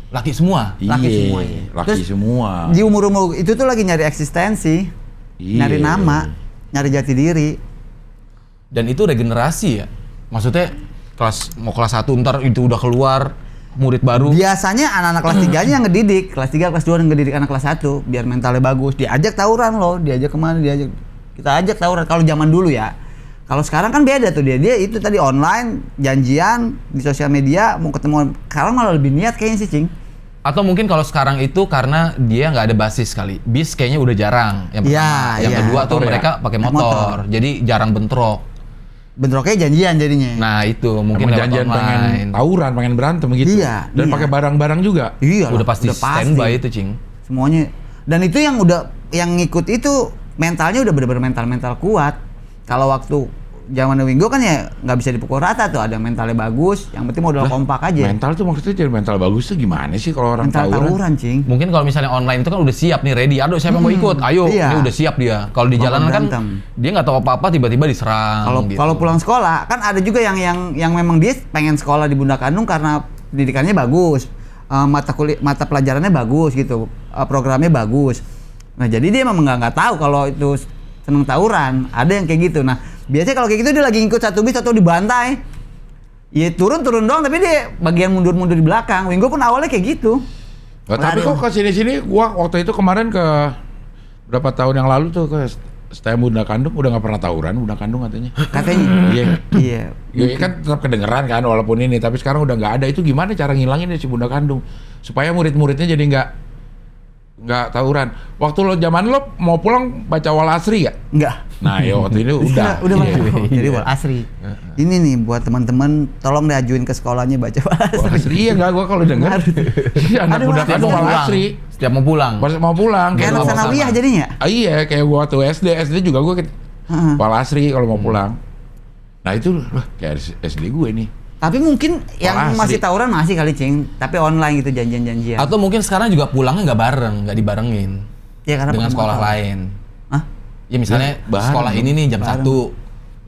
Laki semua.
Laki
Iya,
semua, iya.
Laki
Terus,
semua.
Di umur-umur itu tuh lagi nyari eksistensi,
Iya.
nyari nama, nyari jati diri.
Dan itu regenerasi ya. Maksudnya mau kelas 1 ntar itu udah keluar murid baru.
Biasanya anak-anak kelas 3-nya yang ngedidik, kelas 3, kelas 2 yang ngedidik anak kelas 1 biar mentalnya bagus. Diajak tawuran loh, diajak kemana, kita ajak tawuran kalau zaman dulu ya. Kalau sekarang kan beda tuh dia itu tadi online, janjian di sosial media mau ketemu. Sekarang malah lebih niat kayaknya sih, Cing.
Atau mungkin kalau sekarang itu karena dia nggak ada basis kali. Bis kayaknya udah jarang. Yang
Iya,
pertama. Yang
iya.
kedua tuh
Motor ya?
mereka pakai
Motor.
motor. Jadi jarang bentrok.
Bentroknya janjian jadinya.
Nah, itu mungkin
Emang
lewat
janjian pengen
online.
tawuran, pengen berantem gitu.
Iya,
Dan
iya.
pakai barang-barang juga.
Iya,
Udah pasti standby itu, Cing.
Semuanya. Dan itu yang ngikut itu mentalnya udah bener-bener mental kuat. Kalau waktu zaman Wingo kan ya nggak bisa dipukul rata tuh, ada yang mentalnya bagus, yang penting modal kompak aja.
Mental tuh maksudnya jadi mental bagus tuh gimana sih kalau orang
Mental
tawuran?
tawuran, Cing.
Mungkin kalau misalnya online itu kan udah siap nih, ready. Aduh, siapa yang mau ikut? Ayo,
iya.
ini udah siap dia. Kalau di
Mau
jalanan kan
berantem.
dia nggak tahu apa-apa, tiba-tiba diserang.
Kalau
gitu.
kalau pulang sekolah kan ada juga yang memang dia pengen sekolah di Bunda Kandung karena pendidikannya bagus, mata pelajarannya bagus gitu, programnya bagus. Nah jadi dia memang nggak tahu kalau itu seneng tawuran, ada yang kayak gitu. Nah biasanya kalau kayak gitu dia lagi ngikut satu bis atau dibantai, ya turun doang tapi dia bagian mundur di belakang. Wingo pun awalnya kayak gitu.
Oh, tapi
Lari.
kok ke sini-sini gua waktu itu kemarin ke berapa tahun yang lalu tuh ke STM Bunda Kandung udah nggak pernah tawuran Bunda Kandung katanya.
Katanya.
Iya.
Iya.
Ya kan tetap kedengeran kan walaupun ini, tapi sekarang udah nggak ada. Itu gimana cara ngilangin si Bunda Kandung supaya murid-muridnya jadi nggak tawuran. Waktu lo zaman lo mau pulang baca wal asri ya?
Enggak.
Nah ya waktu ini udah.
Udah
Iya.
masuk. Jadi wal asri. Ini nih buat teman-teman, tolong diajuin ke sekolahnya baca wal
Wal
asri.
asri iya nggak gua kalau denger. Anak
Ada
Bunda
wal
Kandung wal
pulang.
asri.
Setiap mau pulang.
Pas mau pulang.
Kayak anak
Sama-sama.
sanawiyah jadinya.
Ah, iya kayak gua waktu SD juga gua
Heeh.
wal asri kalau mau pulang. Nah itu wah, kayak SD gue nih.
Tapi mungkin yang
asri.
masih tawuran masih kali, Cing. Tapi online gitu janjian-janjian.
Atau mungkin sekarang juga pulangnya nggak bareng, nggak dibarengin
Ya karena
dengan
pakai
sekolah
motor.
lain.
Hah?
Ya misalnya
Ya, bareng.
sekolah ini nih jam 1.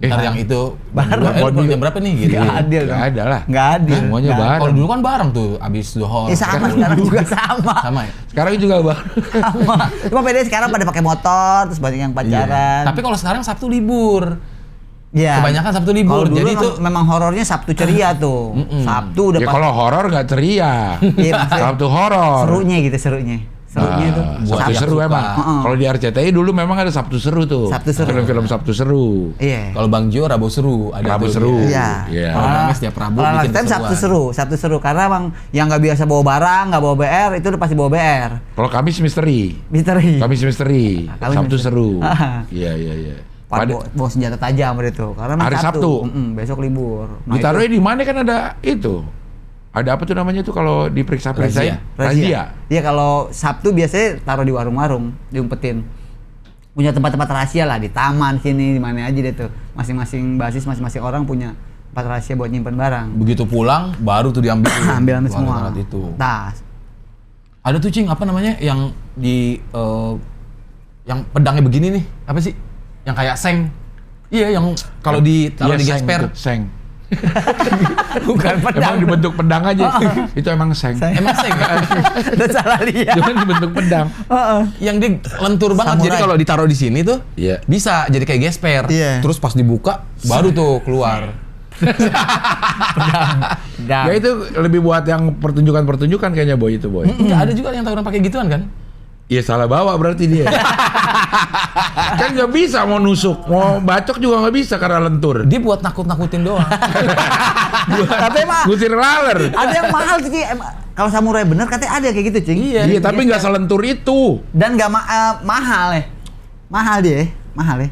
Ntar yang itu
Bareng.
lu pulang jam berapa nih gitu.
Nggak adil dong.
Nggak ada lah.
Nggak adil.
Semuanya
Nggak.
bareng.
Kalau dulu kan bareng tuh abis zuhur.
Ya sama sekarang juga sama.
Sama ya?
Sekarang juga bareng.
Sama. Cuma bedanya sekarang pada pakai motor, terus banyak yang pacaran.
Tapi kalau sekarang Sabtu libur.
ya.
kebanyakan Sabtu libur,
Kalau dulu
jadi itu
memang horornya Sabtu ceria tuh. Sabtu udah
Ya kalau horor nggak ceria.
Iya, maksudnya
Sabtu horor.
serunya gitu, serunya. Serunya tuh.
buat
Sabtu
yang
seru
suka.
emang.
Heeh.
Kalau di RCTI dulu memang ada Sabtu seru tuh.
Sabtu seru.
Film-film Sabtu seru.
Iya.
kalau Bang Jo Rabu seru ada
Rabu
tuh
seru.
dia.
Iya.
Iya.
Kalau
Ah,
Namis tiap Rabu
kalau
bikin
lifetime Sabtu
keseruan.
Sabtu seru karena emang yang nggak biasa bawa barang, nggak bawa BR itu udah pasti bawa BR.
Kalau Kamis misteri.
Misteri.
Kamis misteri.
Kamis
Sabtu
misteri.
seru.
Ah.
Iya iya iya.
Bawa senjata tajam itu karena emang
Hari Sabtu.
besok libur. Nah,
Ditaruhnya di mana kan ada itu. Ada apa tuh namanya tuh kalau diperiksa-periksain?
Razia. Iya, kalau Sabtu biasanya taruh di warung-warung, diumpetin. Punya tempat-tempat rahasia lah di taman sini, di mana aja deh tuh. Masing-masing basis, masing-masing orang punya tempat rahasia buat nyimpen barang.
Begitu pulang baru tuh diambil.
Ambil semua.
Alat itu.
Tas.
Ada tuh Cing, apa namanya yang di yang pedangnya begini nih, apa sih? Yang kayak seng. Iya, yang kalau ditaruh di gesper.
Seng.
Bukan pedang.
Emang dibentuk pedang aja. Itu emang seng.
Emang seng ya?
Udah salah lihat.
Cuman dibentuk pedang.
Yang dia lentur banget.
Samurai.
Jadi kalau ditaruh di sini tuh
Iya.
bisa jadi kayak gesper.
Iya.
Terus pas dibuka baru tuh keluar.
Dan
Ya itu lebih buat yang pertunjukan-pertunjukan kayaknya Boy itu Boy.
Enggak ada juga yang tawuran pakai gituan kan?
Iya salah bawa berarti dia. Kan nggak bisa mau nusuk, mau bacok juga nggak bisa karena lentur.
Dia buat nakut-nakutin doang.
tapi emang
Ngusir laler.
ada yang mahal tuh, Ci. Kalau samurai bener katanya ada kayak gitu, Cing.
Iya, tapi nggak selentur itu.
Dan nggak mahal ya. Mahal ya.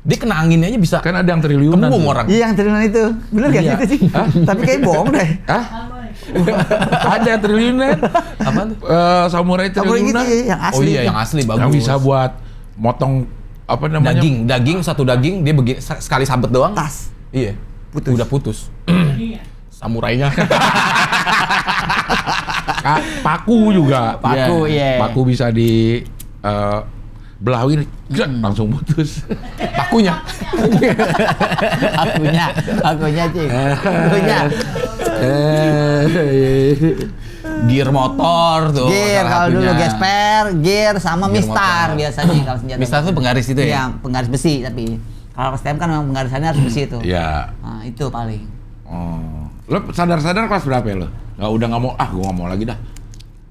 Dia kena anginnya aja bisa
Kan ada yang triliunan.
kembung
tuh.
orang.
Iya, yang triliunan itu. Bener gak
Iya.
sih itu, Cing? Tapi kayak bohong deh.
Hah? Ada triliunan.
Apa tuh?
Samurai
Samurai gitu
triliunan.
ya, yang asli.
Oh iya, yang asli bagus.
Yang bisa buat motong apa namanya?
Satu daging dia begini sekali sabet doang.
Tas.
Iya.
Putus.
Udah putus. Samurainya.
Paku juga.
Paku, iya.
Paku bisa di belawin, langsung putus.
Pakunya.
Akunya, Cing. Akunya.
Gear motor tuh.
Gear
salah
kalau dulu
satunya.
gesper, gear sama
Gear
mistar
motor.
biasanya kalau senjata.
Mistar tuh penggaris itu ya?
Iya, penggaris besi tapi kalau STM kan memang penggarisannya harus besi itu.
Ya.
Nah, itu paling.
Oh. Lo sadar-sadar kelas berapa ya lo? Udah nggak mau, gua nggak mau lagi dah.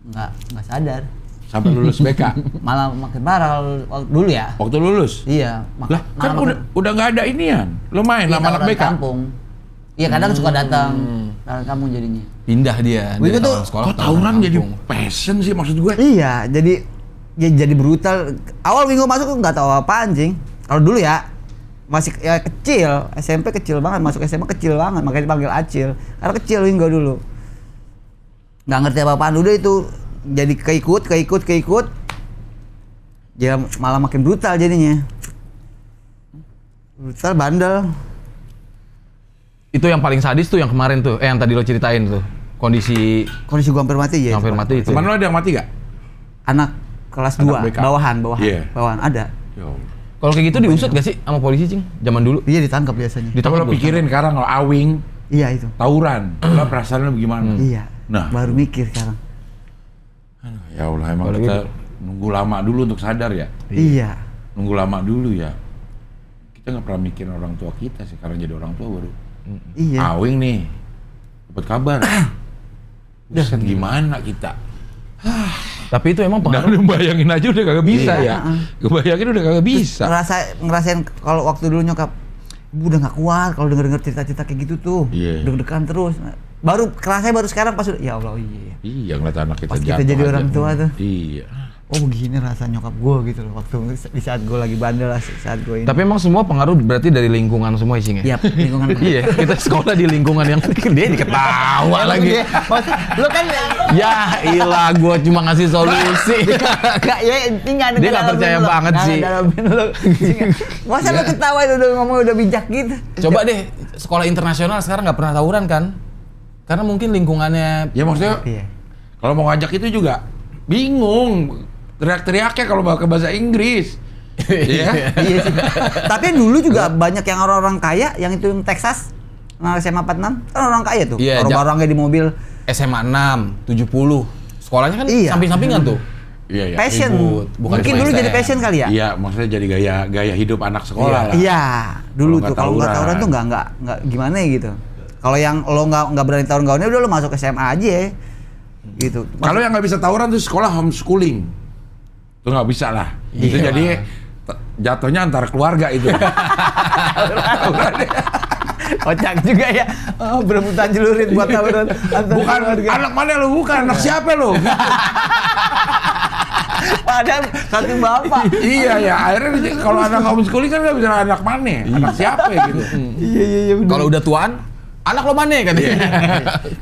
Enggak sadar.
Sampai lulus BK.
Malah makin parah dulu ya.
Waktu lulus?
Iya,
Lah, kan udah nggak ada inian. Lo main
iya,
sama anak
tawuran
BK.
kampung. Iya, kadang suka datang tawuran kampung jadinya.
Pindah dia.
Wih,
dari
itu
tawuran sekolah
Kok
ke tawuran
tawuran jadi
kampung.
passion sih maksud gue?
Iya, jadi brutal. Awal minggu masuk tuh nggak tahu apa anjing. Kalau dulu ya masih ya kecil, SMP kecil banget, masuk SMA kecil banget, makanya dipanggil Acil. Karena kecil Wingo dulu. Nggak ngerti apa-apaan udah itu jadi keikut. Dia malah makin brutal jadinya. Brutal, bandel.
Itu yang paling sadis tuh yang kemarin tuh, yang tadi lo ceritain tuh. Kondisi
Kondisi gua hampir mati ya.
hampir mati itu.
Teman lo ada yang mati gak?
Anak kelas
Anak
2,
BK.
bawahan.
Iya.
Bawahan ada.
Ya Allah.
Kalau kayak gitu diusut gak sih sama polisi, Cing? Zaman dulu.
Iya, ditangkap biasanya.
Coba lo pikirin sekarang lo awing,
Iya itu.
tawuran, lo perasaannya gimana?
Iya.
Nah.
Baru mikir sekarang.
Ya Allah, emang
Apalagi
kita nunggu lama dulu untuk sadar ya.
Iya.
Nunggu lama dulu ya. Kita nggak pernah mikirin orang tua kita, sekarang jadi orang tua baru.
Iya.
Awing nih, dapat kabar. Buset, gimana kita?
Tapi itu emang
Udah
pengaruh.
bayangin aja udah kagak bisa
Iya.
ya. Kebayangin udah kagak bisa.
Ngerasain kalau waktu dulu nyokap ibu udah nggak kuat kalau denger cerita-cerita kayak gitu tuh.
Iya.
Deg-degan terus. Baru kerasa baru sekarang pas udah, ya Allah iya.
Iya, ngeliat anak kita
Pas kita
jatuh
jadi
aja.
orang tua tuh.
Iya.
Oh begini rasa nyokap gue gitu loh waktu di saat gue lagi bandel lah saat gue ini.
Tapi emang semua pengaruh berarti dari lingkungan semua isinya.
Iya, lingkungan.
Iya, kita sekolah di lingkungan yang dia diketawa lagi.
Lu kan
Ya ilah, gua cuma ngasih solusi.
Enggak, ya tinggal
Dia nggak percaya banget sih.
Masa lu ketawa itu udah ngomong udah bijak gitu.
Coba deh, sekolah internasional sekarang nggak pernah tawuran kan? Karena mungkin lingkungannya
Ya maksudnya,
Iya.
kalau mau ngajak itu juga bingung. Teriak-teriaknya kalau pakai bahasa Inggris. Iya.
Iya sih. Tapi dulu juga banyak yang orang-orang kaya yang itu yang Texas, SMA 46, kan orang kaya tuh.
Iya,
Orang-orangnya di mobil.
SMA 6, 70. Sekolahnya kan
Iya.
samping-sampingan tuh.
Iya, iya.
Passion.
ribut. Bukan
Mungkin
cuma
dulu jadi
STM.
passion kali ya?
Iya, maksudnya jadi gaya hidup anak sekolah lah.
Iya, dulu
Kalau
tuh
nggak
kalau nggak
tawuran.
tawuran tuh nggak gimana ya gitu. Kalau yang lo nggak berani tawuran gaunnya udah lo masuk SMA aja ya. Gitu.
Kalau yang nggak bisa tawuran tuh sekolah homeschooling. Itu nggak bisa lah. Itu
Iya.
jadi jatuhnya antar keluarga itu.
Kocak juga ya. Oh, berebutan celurit buat tawuran.
Bukan anak mana lu, bukan anak siapa lu?
Padahal satu bapak.
Iya ya, akhirnya kalau anak homeschooling kan nggak bisa anak mana, anak siapa ya gitu.
Iya benar.
Kalau udah tuaan, Anak lo mana kan?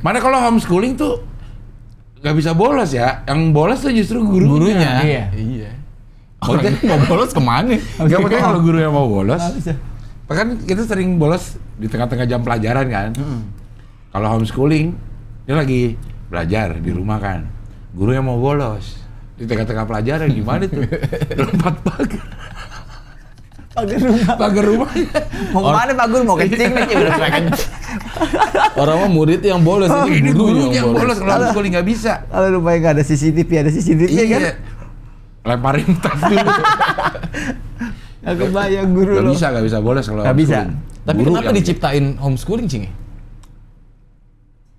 Mana kalau homeschooling tuh nggak bisa bolos ya. Yang bolos tuh justru gurunya.
Iya. Orang mau bolos kemana?
Enggak, makanya kalau guru yang mau bolos, kan kita sering bolos di tengah-tengah jam pelajaran kan. Kalau homeschooling, dia lagi belajar di rumah kan. Guru yang mau bolos di tengah-tengah pelajaran gimana tuh? Lompat pagar. Pagar rumahnya.
Mau kemana Pak Guru? Mau kencing nih.
Orang mah murid yang bolos,
Ini guru yang bolos
bolos.
kalau homeschooling nggak bisa.
Kalau rupanya nggak ada CCTV, ada CCTV kan?
Iya. Lemparin tas dulu.
Nggak kebayang guru
Gak
lo.
bisa bolos kalau
Nggak bisa.
homeschooling.
Tapi
Guru
kenapa
yang
diciptain homeschooling, Cing?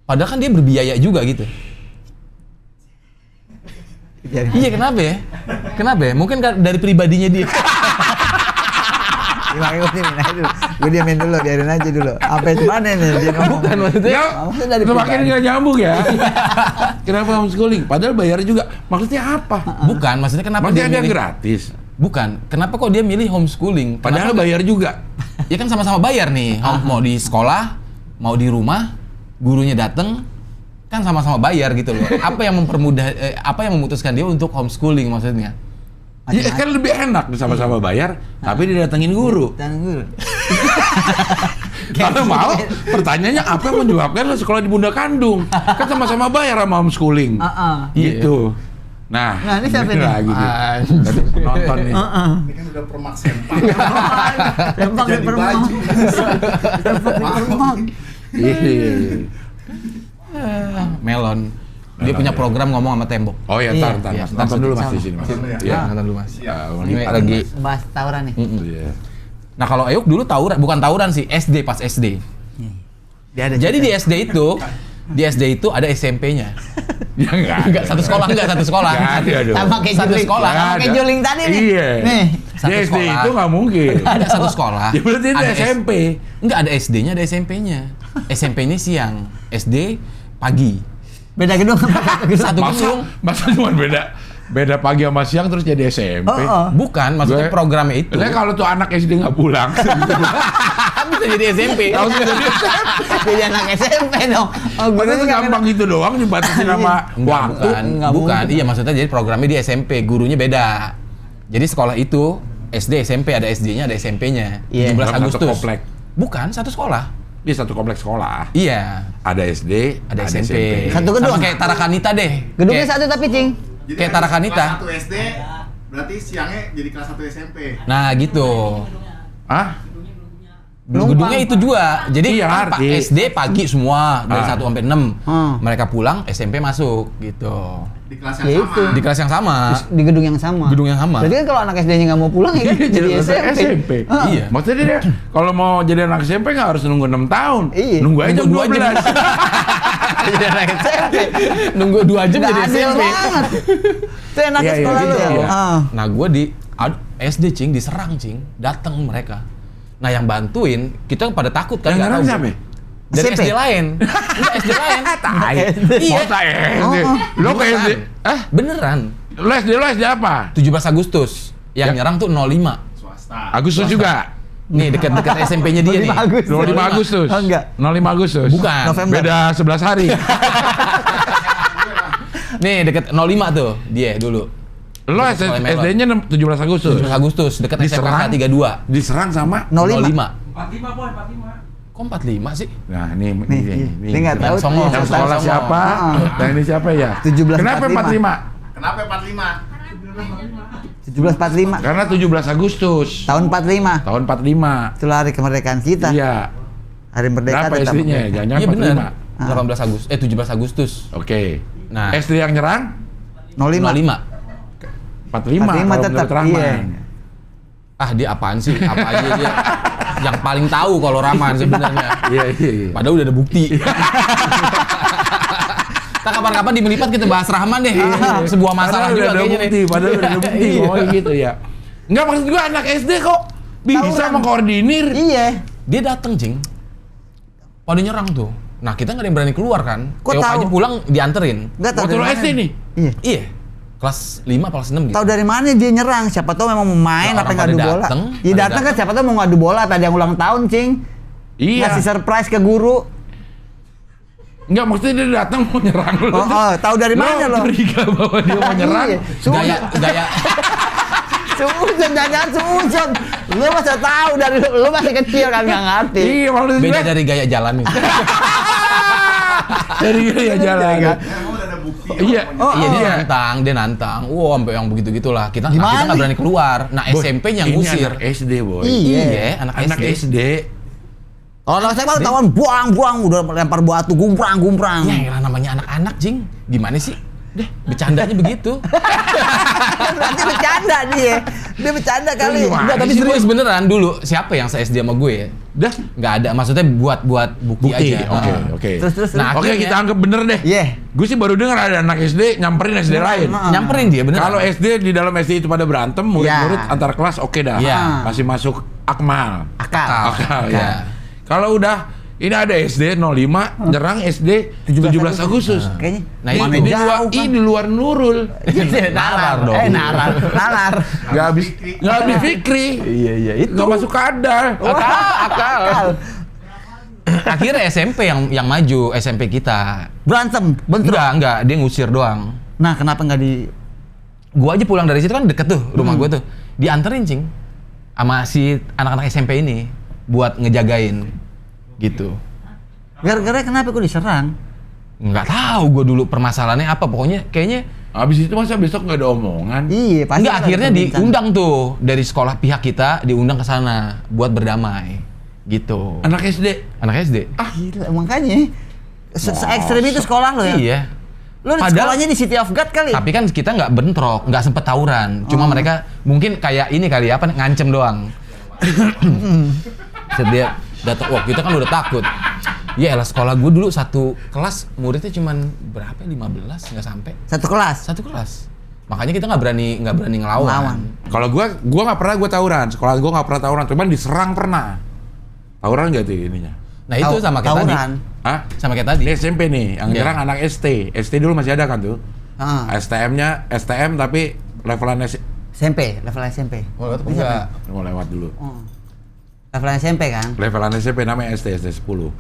Padahal kan dia berbiaya juga gitu.
Jadi,
Iya, kenapa ya? Kenapa ya? Mungkin dari pribadinya dia.
makanya gue diamin aja dulu. Gue diamin dulu, biarin aja dulu. Apa itu mana nih? Dia ngomong.
Bukan maksudnya.
Ya,
Maksudnya dari
semakin
pribadi.
nggak nyambung ya. Kenapa homeschooling? Padahal bayar juga. Maksudnya apa?
Bukan, maksudnya kenapa
Maksudnya
dia
ada yang
milih?
gratis.
Bukan, kenapa kok dia milih homeschooling?
Padahal
Kenapa
bayar juga.
Ya kan sama-sama bayar nih. Mau di sekolah, mau di rumah, gurunya dateng, kan sama-sama bayar gitu loh. Apa yang mempermudah, apa yang memutuskan dia untuk homeschooling maksudnya?
Iya kan lebih enak sama-sama bayar, tapi didatengin guru.
Dan guru.
Kalau mau, pertanyaannya apa yang menyebabkan lo sekolah di Bunda Kandung? Kan sama-sama bayar sama homeschooling. Gitu. Nah,
Nah, ini siapa nih?
lagi nih.
Anjing.
Tadi nonton nih.
Ini kan udah permak sempak.
Tempak di
Jadi
permak.
baju.
Tempak di permak.
Iya.
Melon. Dia punya program ngomong sama tembok.
Oh ya,
Iya,
ntar
iya,
Mas.
ntar
Nonton dulu Mas
sama.
di sini Mas.
Iya.
Iya.
Nonton dulu Mas. Ini
Ini
lagi.
Bahas tawuran nih.
Iya.
Nah kalau Ayuk dulu tawuran, bukan tawuran sih, SD pas SD.
Dia ada
Jadi di SD itu ada SMP-nya.
Ya enggak.
Enggak satu sekolah.
Nggak ada dong.
sama kayak
Satu
juling.
sekolah.
Sama kayak juling tadi nih.
Iya.
Nih.
Di
Satu
SD
sekolah.
itu nggak mungkin.
Ada satu sekolah.
Ya berarti itu
Ada
SMP.
Enggak ada SD-nya, ada SMP-nya. SMP-nya siang, SD pagi.
Beda gedung apa?
Satu gedung.
Masa cuma beda pagi sama siang terus jadi SMP.
Bukan, maksudnya
Gue-
programnya itu.
Lah kalau tuh anak SD nggak pulang,
Bisa jadi SMP.
langsung jadi
Jadi anak SMP dong. Oh,
Padahal
gurunya
gampang gitu doang dibatasin sama
Enggak,
waktu.
bukan. Iya, maksudnya jadi programnya di SMP, gurunya beda. Jadi sekolah itu SD, SMP, ada SD-nya, ada SMP-nya.
Iya.
17
Dalam satu
Agustus.
komplek.
Bukan, satu sekolah.
Di satu kompleks sekolah.
Iya,
Ada SD,
ada SMP.
Satu gedung.
Sama kayak Tarakanita deh.
Gedungnya
Kayak-
satu tapi cing.
Jadi
Kayak
ada
Tarakanita.
Kelas 1 SD, berarti siangnya jadi kelas 1 SMP.
Nah, gitu.
Hah?
Gedungnya itu juga. Jadi
Iya,
kan Pak
ngerti.
SD pagi semua dari 1 sampai 6.
Hmm.
Mereka pulang, SMP masuk gitu.
Di kelas
Ya
yang
itu.
sama.
Di kelas yang sama.
Di gedung yang sama.
Gedung yang sama.
Berarti kan kalau anak SD-nya nggak mau pulang ya kan
Iya,
jadi SMP.
Iya.
Maksudnya dia kalau mau jadi anak SMP nggak harus nunggu 6 tahun.
Iya.
Nunggu aja
Nunggu
12.
dua jam.
Jadi anak SMP.
Nunggu 2 jam
Nggak
jadi
adil
SMP.
banget. Itu enaknya
Iya, iya,
sekolah
gitu
lu.
ya.
Nah, gue di SD cing diserang cing, datang mereka. Nah, yang bantuin kita pada takut kan.
Yang
nggak
nyerang
tahu.
siapa?
Dari
SMP?
SD lain. Enggak SD lain.
Tai.
Iya.
Masa SD. Lo ke
Beneran.
SD?
Beneran.
Lo SD apa?
17 Agustus. Yang
Ya.
nyerang tuh 05.
Swasta.
Agustus juga.
Nih dekat-dekat SMP-nya dia nih.
25 Agustus.
25 Agustus.
Oh, enggak.
05 Agustus.
Bukan.
November.
Beda 11 hari.
Nih deket 05 tuh dia dulu.
Lo
Sekolah Melon.
SD-nya 17 Agustus.
17 Agustus dekat SMA
Diserang.
32.
Diserang sama
05.
45.
Kok 45 sih?
Nah, nih
Nih, dia nggak tahu.
Yang songong.
Yang
Yang
sekolah
Songong.
siapa? Yang ini siapa ya?
17
Kenapa 45?
Kenapa 45?
1745
Karena 17 Agustus.
tahun 45.
Tahun 45.
Itulah hari kemerdekaan kita.
Iya.
Hari merdeka
Berapa
tetap
SD-nya?
merdeka.
Jangan
Iya bener.
45.
18 Agustus. 17 Agustus.
Oke.
Nah.
SD yang nyerang
05.
05.
45
45
kalau
tetap,
menurut Rahman.
iya.
Ah dia apaan sih? Apa aja dia? Yang paling tahu kalau Rahman sebenarnya.
Iya, iya, iya.
Padahal udah ada bukti. Kita kapan-kapan di Melipat kita bahas Rahman deh. Sebuah masalah
Padahal
juga
udah ada
kayaknya
bukti,
nih.
padahal udah ada bukti.
Iya.
Oh gitu ya. Enggak, maksud gua anak SD kok bisa
Tawuran.
mengkoordinir.
Iya.
Dia dateng Jing. Pada nyerang tuh. Nah kita nggak ada yang berani keluar kan.
Kok
Eok
tahu?
aja pulang dianterin.
Enggak tahu
Waktu
dari
lo
mana.
SD nih.
Iya.
Iya. Kelas 5 kelas 6 gitu.
Tahu dari mana dia nyerang? Siapa tahu memang mau main
Ya,
apa
orang
ngadu
pada
bola.
dateng,
Iya
pada
datang kan
dateng.
siapa tahu mau ngadu bola tadi yang ulang tahun, Cing.
Iya.
Ngasih surprise ke guru.
Enggak, maksudnya dia datang mau nyerang lu.
Oh, tahu dari mana lo?
Curiga bahwa dia mau nyerang.
Iya.
Gaya
Susun, jangan susun. Lu masa tahu dari lu masih kecil kan nggak ngerti.
Iya, maksud
beda
gue
dari gaya jalan itu.
dari gaya jalan.
Emang udah ada bukti.
Iya.
Oh,
Iya dia
iya.
nantang. Wah, sampai yang begitu-gitulah. Kita
Gimana
nggak
nih?
berani keluar. Nah,
Boy,
SMP-nya
ini
ngusir.
anak SD, boy.
Iya.
anak
Anak
SD.
SD.
Kalau anak saya tawan buang udah lempar batu gumprang.
Ya, elah, namanya anak-anak, Jing. Gimana sih? Deh, bercandanya begitu.
Berarti bercanda dia. Dia bercanda kali.
Gimana?
Enggak, tapi
sih,
serius beneran dulu. Siapa yang se-SD sama gue ya?
Dah,
Nggak ada. Maksudnya buat bukti
bukti.
aja.
Oke,
Heeh.
oke.
Terus.
Nah,
Oke,
akhirnya-
kita anggap bener deh.
Iya.
Gue sih baru dengar ada anak SD nyamperin SD lain.
Nyamperin dia beneran.
Kalau SD di dalam SD itu pada berantem, murid-murid
Ya.
antar kelas oke dah.
Iya.
Masih masuk akmal.
Akal.
Akal
Iya.
ya. Kalau udah ini ada SD 05 nyerang SD 17 Agustus.
Kayaknya.
Nah,
Ini
itu
di luar,
jauh, kan?
ini di luar Nurul.
Nalar dong.
Nalar.
Nggak habis Fikri.
Iya, itu.
Nggak masuk kadar.
Akal. Akhirnya SMP yang maju, SMP kita.
Berantem, bentrok.
Enggak, dia ngusir doang.
Nah, kenapa nggak di
Gua aja pulang dari situ kan deket tuh rumah gua tuh. Dianterin, Cing. Sama si anak-anak SMP ini buat ngejagain gitu.
gara-gara kenapa kok diserang?
Nggak tahu gua dulu permasalahannya apa, pokoknya kayaknya
Habis itu masa besok nggak ada omongan.
Iya, pasti.
enggak,
ada
akhirnya
perbincangan.
diundang tuh dari sekolah pihak kita, diundang ke sana buat berdamai gitu.
Anak SD.
Anak SD.
Gila, makanya se-ekstrim itu sekolah lo ya?
Iya.
Lo di
Padahal-
sekolahnya di City of God kali?
Tapi kan kita nggak bentrok, nggak sempet tawuran. Cuma mereka mungkin kayak ini kali ya, apa ngancem doang. Sedia datang, wah kita kan udah takut. Ya elah, sekolah gue dulu satu kelas muridnya cuman berapa? 15 nggak sampai.
Satu kelas?
Satu kelas. Makanya kita nggak berani ngelawan.
Ngelawan.
Kalau gua nggak pernah gua tawuran. Sekolah gua nggak pernah tawuran. Cuman diserang pernah. Tawuran nggak tuh ininya?
Nah itu sama kayak
Tawuran.
tadi.
Hah?
Sama kayak tadi.
Ini SMP nih, yang
Iya.
nyerang anak ST. ST dulu masih ada kan tuh?
Ah,
STM-nya STM tapi levelannya
SMP, level SMP.
Oh, itu enggak.
mau lewat dulu.
Oh. Level SMP kan?
Levelan SMP namanya ST 10.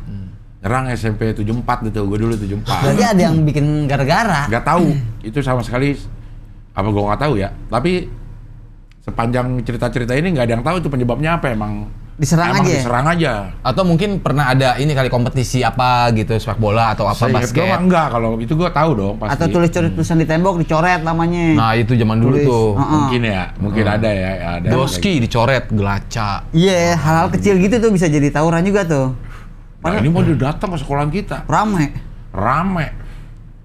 Nyerang SMP 74 gitu. Gue dulu 74.
Berarti ada yang bikin gara-gara.
Nggak tahu itu sama sekali apa gue nggak tahu ya. Tapi sepanjang cerita-cerita ini nggak ada yang tahu itu penyebabnya apa. Emang
Diserang aja ya?
diserang aja.
Atau mungkin pernah ada ini kali kompetisi apa gitu, sepak bola atau apa,
Seingat gue mah
basket.
enggak, kalau itu gue tahu dong pasti.
Atau tulisan di tembok dicoret namanya.
Nah itu zaman dulu
Tulis.
tuh.
Mungkin ya, mungkin ada ya. Ada
Doski dicoret, gelaca.
Iya, hal-hal kecil gitu tuh bisa jadi tawuran juga tuh.
Nah, ini mau datang ke sekolahan kita.
Rame.
Rame.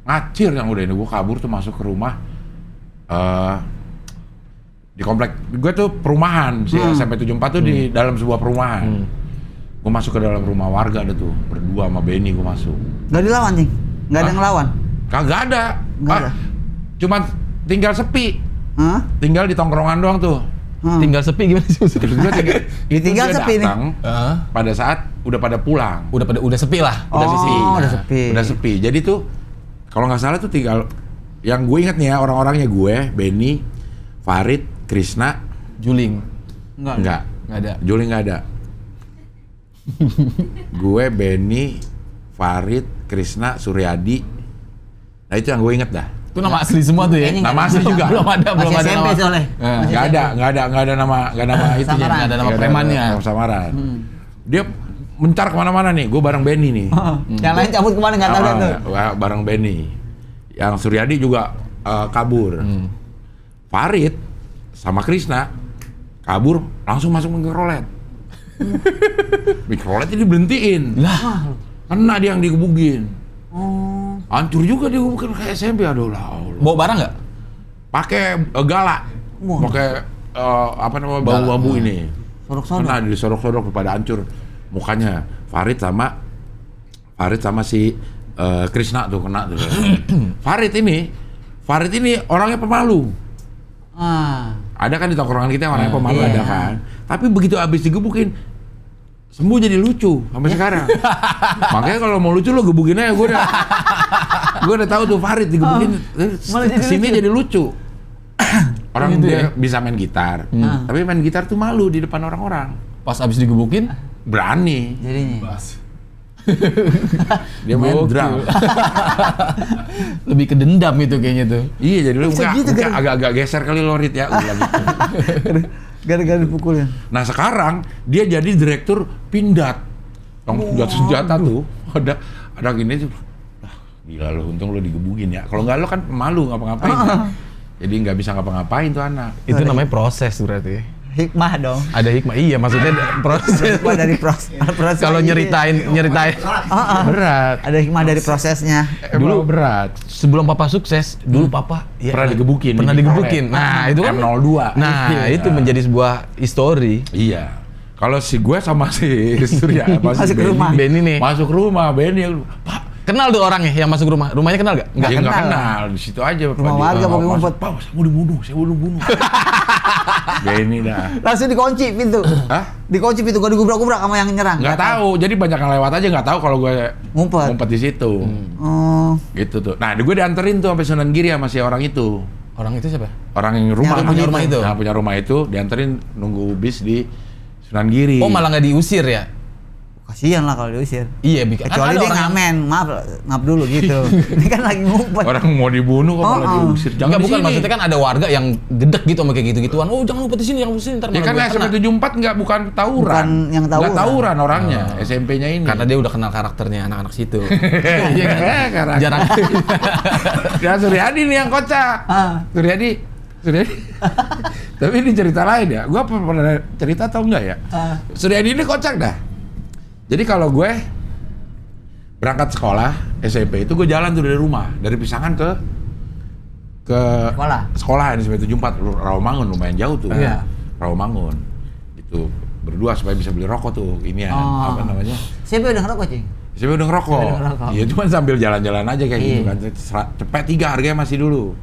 Ngacir yang udah ini. Gue kabur tuh masuk ke rumah. Di komplek. Gue tuh perumahan. Si SMP 74 tuh di dalam sebuah perumahan. Gue masuk ke dalam rumah warga ada tuh. Berdua sama Benny gue masuk.
Nggak dilawan, Cing? Nggak ada
Hah?
ngelawan?
Kagak ada.
Nggak ada.
Cuman tinggal sepi.
Hah?
Tinggal di tongkrongan doang tuh.
Tinggal sepi gimana sih maksudnya?
Terus gue tinggal,
Ditinggal
dia
sepi nih.
datang pada saat udah pada pulang.
Udah sepi lah.
Oh, udah sepi.
Udah sepi. Jadi tuh kalau nggak salah tuh tinggal yang gue inget nih ya orang-orangnya gue, Benny, Farid, Krisna,
Juling.
enggak.
Nggak ada.
Juli nggak ada. Gue, Benny, Farid, Krisna, Suryadi. Nah itu yang gue inget dah.
Itu nama asli semua tuh ya?
Kayaknya
Nama asli juga.
Belum ada
Masih SMP
nama.
soalnya.
Eh.
Nggak ada nama itu
Samaran.
Nggak ada nama premannya.
Nama samaran. Dia mencar kemana-mana nih. Gue bareng Benny nih.
Yang lain cabut kemana nggak tahu dah tuh.
Bareng Benny. Yang Suryadi juga kabur. Farid sama Krisna kabur langsung masuk mikrolet. Mikrolet ini diberhentiin.
Lah,
Kena dia yang digebukin.
Oh.
Hancur juga dia bukan kayak SMP. Aduh lah Allah.
bawa barang nggak?
Pakai galak.
Wah.
Pakai apa namanya bambu-bambu ini.
Sorok-sorok.
Kena disorok-sorok pada hancur mukanya. Farid sama si Krisna tuh kena tuh. Farid ini orangnya pemalu.
Ah.
Ada kan di tongkrongan kita yang orangnya pemalu
Iya.
ada kan. Tapi begitu abis digebukin sembuh jadi lucu sampai sekarang. Makanya kalau mau lucu lo gebukin aja. Gue udah tahu tuh Farid digebukin
malah jadi
kesini
lucu.
jadi lucu. Orang
Gitu
dia
ya?
bisa main gitar, tapi main gitar tuh malu di depan orang-orang.
Pas abis digebukin,
Berani.
Jadinya.
Dia main
Gokil.
drum.
Lebih ke dendam itu kayaknya tuh.
Iya, jadi lu
Bisa
mungkin
gitu, kan?
agak-agak geser kali lo Rit ya. Udah gitu.
Gara-gara dipukulin.
Nah sekarang dia jadi direktur Pindad. Yang senjata tuh ada gini tuh. Ah, gila lo, untung lo digebukin ya. Kalau nggak lo kan malu ngapa-ngapain. Jadi nggak bisa ngapa-ngapain tuh anak.
Itu namanya proses berarti.
Hikmah dong.
Ada hikmah. Iya, maksudnya proses.
Hikmah dari proses.
Kalau nyeritain
Berat.
Ada hikmah dari prosesnya.
Dulu berat.
sebelum papa sukses, dulu papa ya,
Pernah digebukin.
Pernah digebukin. Nah, itu kan
M02.
Nah, itu menjadi sebuah histori.
Iya. Kalau si gue sama si Surya
Masuk ke rumah.
Benny nih.
Masuk rumah, Benny. Pak,
Kenal tuh orangnya yang masuk rumah. Rumahnya kenal gak?
dia nggak
kenal.
kenal. Di situ aja.
Rumah warga pakai ngumpet.
Pak, saya mau dibunuh. Benny dah.
Langsung dikunci pintu.
Hah?
Dikunci pintu, gua digubrak-gubrak sama yang nyerang.
Nggak tahu. Jadi banyak yang lewat aja nggak tahu kalau gue
Ngumpet.
di situ.
Oh.
Gitu tuh. Nah, gue dianterin tuh sampai Sunan Giri sama si orang itu.
Orang itu siapa?
Orang yang rumah.
Yang
punya rumah itu.
Nah, punya rumah itu dianterin nunggu bis di Sunan Giri.
Oh, malah nggak diusir ya?
Kasihan lah kalau diusir.
Iya,
Kecuali dia ngamen, maaf dulu gitu. Ini kan lagi ngumpet.
Orang mau dibunuh kok malah diusir.
Enggak,
di
bukan
sini.
maksudnya kan ada warga yang gedek gitu sama kayak gitu-gituan. Oh, jangan ngumpet di sini, jangan ngumpet di sini, ntar
Ya
malah
kan
gue kena.
SMP 74 bukan tawuran.
Bukan yang tawuran.
Nggak tawuran orangnya, SMP-nya ini.
Karena dia udah kenal karakternya anak-anak situ. Iya kan?
Karakter.
Jarang.
Ya Suryadi nih yang kocak. Suryadi. Tapi ini cerita lain ya. Gua pernah cerita atau enggak ya? Suryadi ini kocak dah. Jadi kalau gue berangkat sekolah SMP itu gue jalan tuh dari rumah, dari Pisangan ke sekolah di SMP 74 Rawamangun, lumayan jauh tuh.
Iya.
Rawamangun. Itu berdua supaya bisa beli rokok tuh. Ini ya, apa namanya?
Siapa udah ngerokok, Cing?
SMP udah ngerokok.
Udah ngerokok.
Iya, cuma sambil jalan-jalan aja kayak gitu
Iya.
kan. Cepet 3 harganya masih dulu.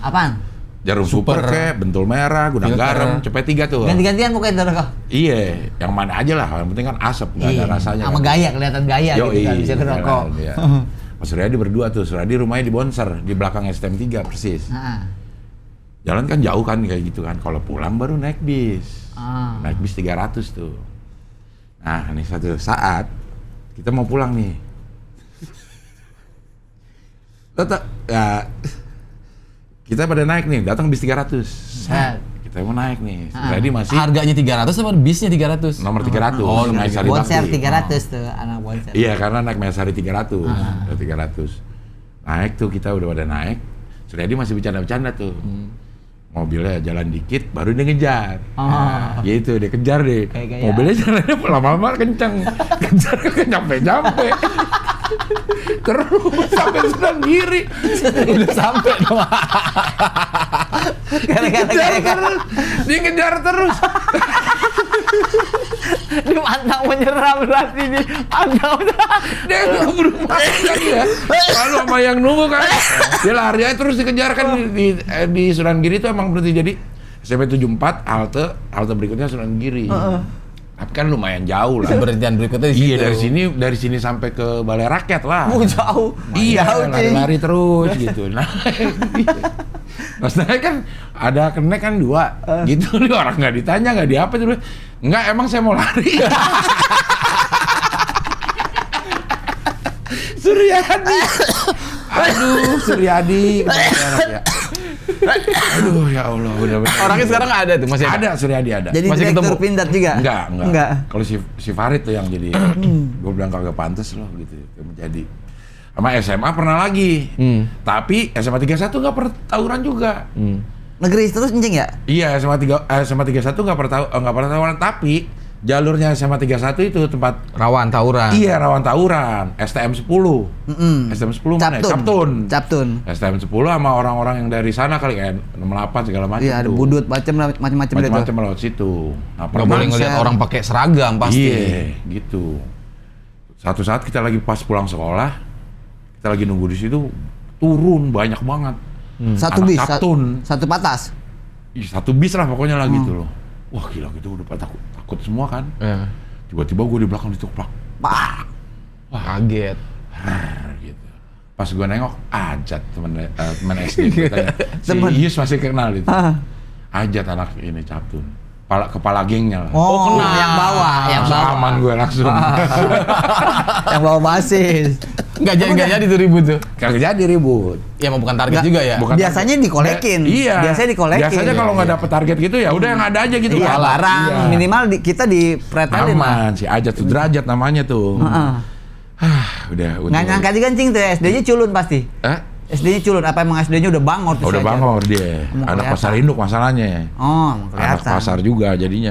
Apaan?
Jarum super kek, bentul merah, gudang
Filter.
garam, cepet 3 tuh.
Ganti-gantian pokoknya itu rokok.
Iya, yang mana aja lah, yang penting kan asap, nggak ada rasanya.
Sama
kan.
gaya, kelihatan gaya gitu kan, bisa ngerokok.
Iya. Mas Suryadi berdua tuh, Suryadi rumahnya di Bonser, di belakang STM 3 persis.
Nah.
Jalan kan jauh kan kayak gitu kan, kalau pulang baru naik bis.
Ah.
Naik bis 300 tuh. Nah, ini satu saat, kita mau pulang nih. Tetap, ya, kita pada naik nih, datang bis 300.
Set.
Kita mau naik nih, Suryadi masih
Harganya 300 apa bisnya 300?
nomor 300.
Oh, nomor
naik Sari
Bonser
Bakti.
300 tuh, anak bonser.
Iya, karena naik Mesari 300. Ada 300. Naik tuh, kita udah pada naik. Suryadi masih bercanda-bercanda tuh. Mobilnya jalan dikit, baru dia ngejar. Nah, gitu, dia kejar deh.
Kayak gaya.
Mobilnya jalannya lama-lama kenceng. Kejar ke nyampe-nyampe. Terus sampai Sunan Giri.
Udah sampai dong.
Kejar terus. Dia kejar terus.
Dia pantang menyerah berarti dia pantang.
Dia nggak berubah kan ya. Lalu sama yang nunggu kan, dia lari aja terus dikejar kan di Sunan Giri itu emang berhenti jadi SMP 74 halte berikutnya Sunan Giri. Tapi kan lumayan jauh lah.
Berhentian berikutnya di situ.
Iya dari sini sampai ke Balai Rakyat lah.
Jauh.
Iya,
Jauh, Cing.
lari-lari terus gitu. Nah, pas naik kan ada kenek kan 2 gitu. Nih orang nggak ditanya nggak diapa terus. Enggak, emang saya mau lari. Suryadi. Aduh, Suryadi. Ya. Aduh, ya Allah, benar-benar.
Orangnya sekarang ada tuh, masih ada.
Ada, Suryadi ada.
Jadi
Masih
direktur
ketemu?
Pindad juga?
Enggak. Kalau si Farid tuh yang jadi, gue bilang kagak pantas loh gitu, menjadi. Sama SMA pernah lagi, tapi SMA 31 nggak pernah tawuran juga.
Negeri terus Cing ya?
Iya, SMA 31 nggak pernah tawuran, tapi jalurnya SMA 31 itu tempat
Rawan tawuran.
iya rawan tawuran. STM 10, STM 10 mana?
Captun.
STM 10 sama orang-orang yang dari sana kali kayak 68 segala macam.
Iya, ada
tuh.
budut macam-macam deh tuh.
Macam-macam lewat situ. Nah,
Nggak boleh ngeliat
Konser.
orang pakai seragam pasti.
Iya, gitu. Satu saat kita lagi pas pulang sekolah, kita lagi nunggu di situ, turun banyak banget.
Satu
Anak
bis,
Captun.
satu patas.
Ih, satu bis lah pokoknya lah gitu loh. Wah gila gitu udah pada takut semua kan.
Iya.
Tiba-tiba gue di belakang ditoprak.
Pak.
Wah, kaget.
Gitu. Pas gue nengok, Ajat temen SD. Gue tanya, si
Temen.
Ius masih kenal itu.
Ah.
Ajat anak ini Captun. kepala gengnya lah.
Oh,
kena.
yang bawah, yang
Langsung
bawah.
aman gue langsung.
Yang bawa basis.
Nggak jadi tuh ribut tuh.
Kagak jadi ribut.
Ya emang bukan target
Nggak,
juga ya.
bukan
Biasanya dikolekin.
Iya.
Biasanya dikolekin.
Biasanya kalau nggak dapet target gitu ya udah yang ada aja gitu
Iya,
kan.
barang
Iya.
minimal kita dipretelin lah.
Aman si Ajat Sudrajat namanya tuh.
Heeh.
Udah.
Nggak nyangka juga cing tuh SD-nya culun pasti. SD-nya culun, apa emang SD-nya udah bangor tuh
Udah
si Ajat?
bangor dia.
Emang
Anak
kelihatan.
pasar induk masalahnya.
Oh, emang
Anak
kelihatan.
pasar juga jadinya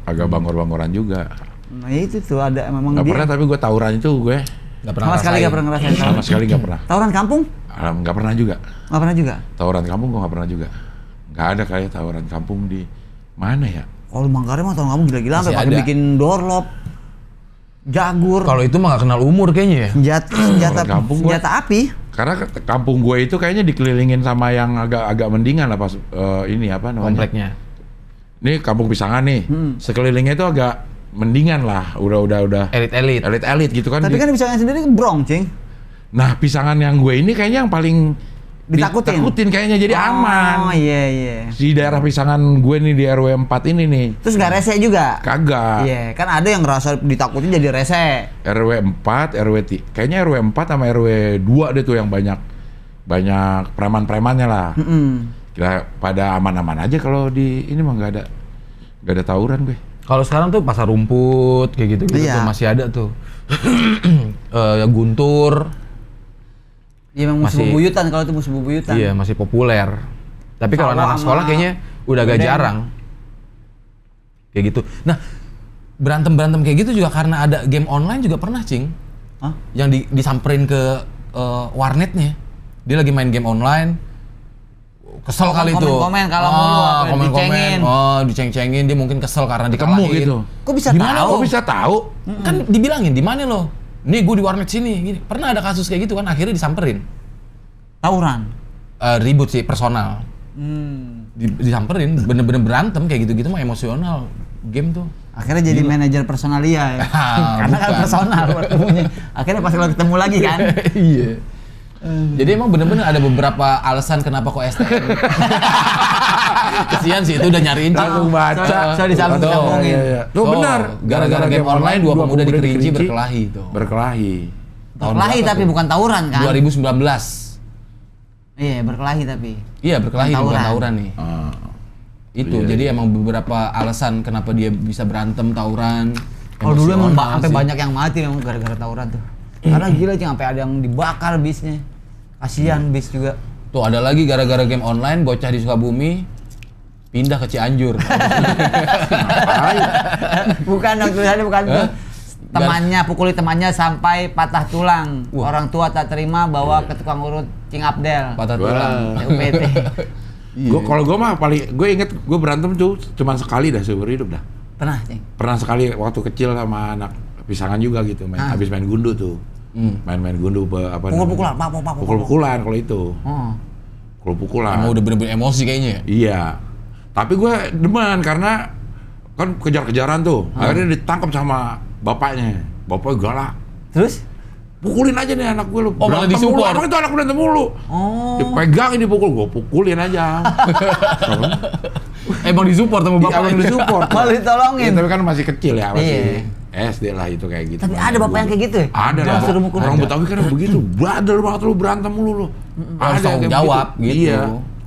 agak bangor-bangoran juga.
Nah, itu tuh ada memang
Nggak
dia.
pernah tapi gue tawuran itu gue
Nggak pernah
Sama sekali
ngerasain.
nggak pernah ngerasain.
sama sekali nggak pernah.
Tawuran kampung?
Nggak pernah juga.
Nggak pernah juga.
Tawuran kampung gue nggak pernah juga. Nggak ada kayak tawuran kampung di mana ya?
Kalau Manggarai mah tawuran kampung gila-gila sampai
Masih
pakai
ada.
bikin doorlock, jagur,
Kalau itu mah nggak kenal umur kayaknya ya.
senjata
Tawuran kampung gua.
senjata api.
Karena kampung gue itu kayaknya dikelilingin sama yang agak mendingan lah pas ini apa namanya?
Kompleknya.
Ini kampung Pisangan nih. Sekelilingnya itu agak mendingan lah. Udah
Elit-elit.
elit gitu kan.
Tapi kan Pisangan sendiri brong, cing.
Nah, Pisangan yang gue ini kayaknya yang paling ditakutin kayaknya jadi aman.
Oh iya.
Di daerah Pisangan gue nih di RW 4 ini nih.
Terus nggak rese juga?
Kagak.
Iya, kan ada yang ngerasa ditakutin jadi rese.
RW 4, kayaknya RW 4 sama RW 2 deh tuh yang banyak preman-premannya lah. Kira pada aman-aman aja kalau di ini mah nggak ada tawuran gue.
Kalau sekarang tuh pasar rumput kayak gitu-gitu
Iya.
tuh masih ada tuh. Guntur.
Iya, memang musuh
Masih-
bebuyutan kalau itu musuh bebuyutan.
Iya, masih populer. Tapi kalau
Kalau
anak
sama
sekolah kayaknya udah agak
Bedeng.
jarang. Kayak gitu. Nah, berantem kayak gitu juga karena ada game online juga pernah, Cing.
Hah?
Yang disamperin ke warnetnya. Dia lagi main game online. Kesel kali itu.
Komen-komen kalau mulu, apa, dicengin.
Diceng-cengin, dia mungkin kesel karena
Ketemu
dikalahin.
gitu.
Kok bisa
Gimana
tahu?
lo?
Kok bisa tahu?
Kan dibilangin, di mana lo? Nih gue di warnet sini. Gini. Pernah ada kasus kayak gitu kan, akhirnya disamperin.
Tawuran.
Ribut sih, personal. Disamperin, bener-bener berantem kayak gitu-gitu mah emosional. Game tuh.
Akhirnya jadi manajer personalia ya. Karena kan
Bukan.
personal ketemunya. Akhirnya pas lo ketemu lagi kan.
Iya. Jadi emang bener-bener ada beberapa alasan kenapa kok STM. Kesian sih itu udah nyariin Cing.
Langsung baca.
So disambung-sambungin.
Iya. Tuh
So,
benar.
gara-gara game online dua pemuda di Kerinci berkelahi tuh.
Berkelahi.
Berkelahi
berapa
tapi
tuh?
bukan tawuran kan?
2019.
Iya, berkelahi tapi.
Iya, berkelahi
Bukan
bukan
tawuran.
tawuran nih. Itu.
Iya,
Jadi emang beberapa alasan kenapa dia bisa berantem tawuran.
Kalau dulu emang
Emosional
sampai
sih.
banyak yang mati memang gara-gara tawuran tuh. Karena gila Cing, sampai ada yang dibakar bisnya. Kasihan bis juga.
Tuh ada lagi gara-gara game online bocah di Sukabumi pindah ke Cianjur.
Bukan dong, tulisannya bukan tuh. Temannya pukuli temannya sampai patah tulang.
Wah.
Orang tua tak terima bawa ke tukang urut Cing Abdel.
Patah
Wah.
tulang.
UPT.
Kalau gue mah gue inget gue berantem tuh cuma sekali dah seumur hidup dah.
Pernah Cing.
Pernah sekali waktu kecil sama anak Pisangan juga gitu, habis main gundu tuh. Main gundu
Pukul-pukulan, pak.
Pukul-pukulan kalau itu.
Oh.
Pukul-pukulan.
Emang udah bener-bener emosi kayaknya ya.
Iya. Tapi gue demen karena kan kejar-kejaran tuh. Akhirnya ditangkap sama bapaknya. Bapaknya galak.
Terus?
Pukulin aja nih anak gue lu.
Oh, malah
Berantem mulu.
disupport.
Emang itu anak berantem mulu.
Oh.
Dipegangin dipukul, gue pukulin aja.
Emang disupport sama
Bapak yang disupport.
Malah ditolongin.
Iya, tapi kan masih kecil ya, masih
Iya.
SD lah itu kayak gitu.
Tapi ada bapak yang kayak gitu ya?
Ada lah.
Jangan suruh mukul.
Orang Betawi kan begitu. Badal banget lu berantem mulu lu.
Harus tanggung
kayak
jawab, gitu.
Iya.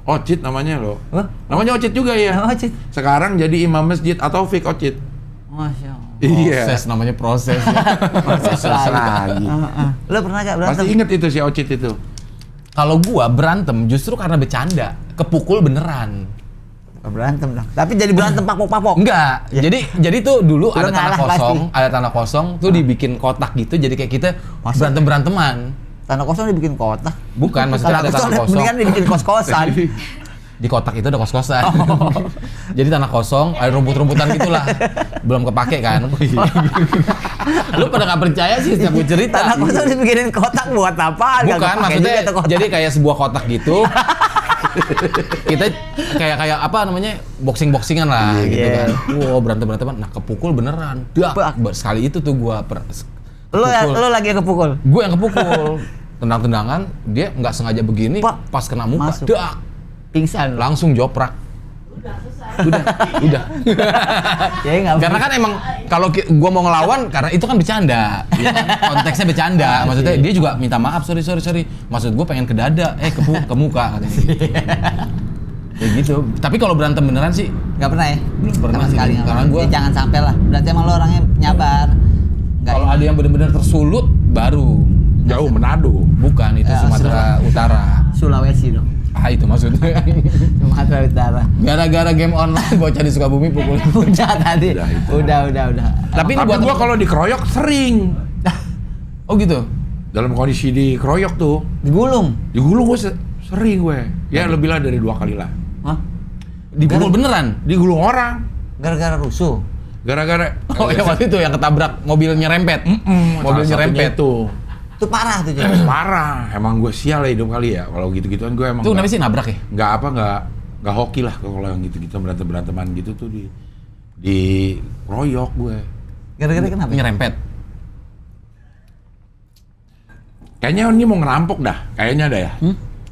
Ocit namanya lo.
Hah?
Namanya Ocit juga ya.
Oh, Cit.
Sekarang jadi imam masjid atau Fik Ocit.
Masya Allah.
Proses namanya proses.
Proses lagi.
Lo pernah gak berantem?
Pasti inget itu si Ocit itu.
Kalau gua berantem justru karena bercanda, kepukul beneran.
Berantem dong. Tapi jadi berantem papok-papok.
Enggak. Jadi tuh dulu
Lu
ada tanah
ngalah
kosong,
pasti.
ada tanah kosong tuh dibikin kotak gitu. Jadi kayak kita
Masa?
berantem-beranteman.
Tanah kosong dibikin kotak.
Bukan, maksudnya ada tanah kosong.
Mendingan dibikin kos-kosan.
Di kotak itu ada kos-kosan. Jadi tanah kosong, ada rumput-rumputan gitulah. Belum kepake kan. Lu pada nggak percaya sih setiap gue cerita.
Tanah kosong dibikinin kotak buat apa?
Bukan, maksudnya jadi kayak sebuah kotak gitu. Kita kayak apa namanya boxing-boxingan lah gitu kan. Wow, berantem-beranteman. Nah, kepukul beneran. Dak. Sekali itu tuh gua
Lo lagi yang kepukul.
gue yang kepukul. Tendang-tendangan, dia nggak sengaja begini,
Pak,
pas kena muka,
masuk.
dak.
Pingsan.
Langsung joprak. Udah.
Ya nggak.
Karena kan emang kalau gua mau ngelawan karena itu kan bercanda, ya kan? Konteksnya bercanda. Maksudnya dia juga minta maaf, sorry. Maksud gua pengen ke dada, ke muka katanya. Ya gitu. Tapi kalau berantem beneran sih
Nggak pernah ya?
belum pernah
Sama
sih.
sekali nggak
Karena
pernah.
gua
Ya, jangan sampai lah. Berarti emang lo orangnya nyabar. Nggak
kalau ada yang bener-bener tersulut baru.
Jauh Manado.
Bukan itu
Ya,
Sumatera Utara.
Sulawesi dong.
Ah itu maksudnya.
Sumatera Utara.
Gara-gara game online bocah di Sukabumi pukul.
Udah tadi.
Udah, itu.
Udah.
Tapi ini
Tapi
buat
gua kalau dikeroyok sering.
Oh gitu.
Dalam kondisi dikeroyok tuh,
Digulung.
digulung gue sering gue. Ya lebih lah dari 2 kali lah.
Hah?
Dipukul beneran.
Digulung orang.
Gara-gara rusuh.
Gara-gara
Oh ya waktu itu yang ketabrak mobilnya rempet. Mobil
salah satunya
nyerempet.
itu.
Itu parah tuh jadi.
Parah. Emang gue sial ya hidup kali ya. Kalau gitu-gituan gue emang
Itu kenapa sih nabrak ya?
nggak hoki lah kalau yang gitu-gitu beranteman gitu tuh di royok gue.
Gara-gara kenapa?
Nyerempet.
Kayaknya ini mau ngerampok dah. Kayaknya ada ya.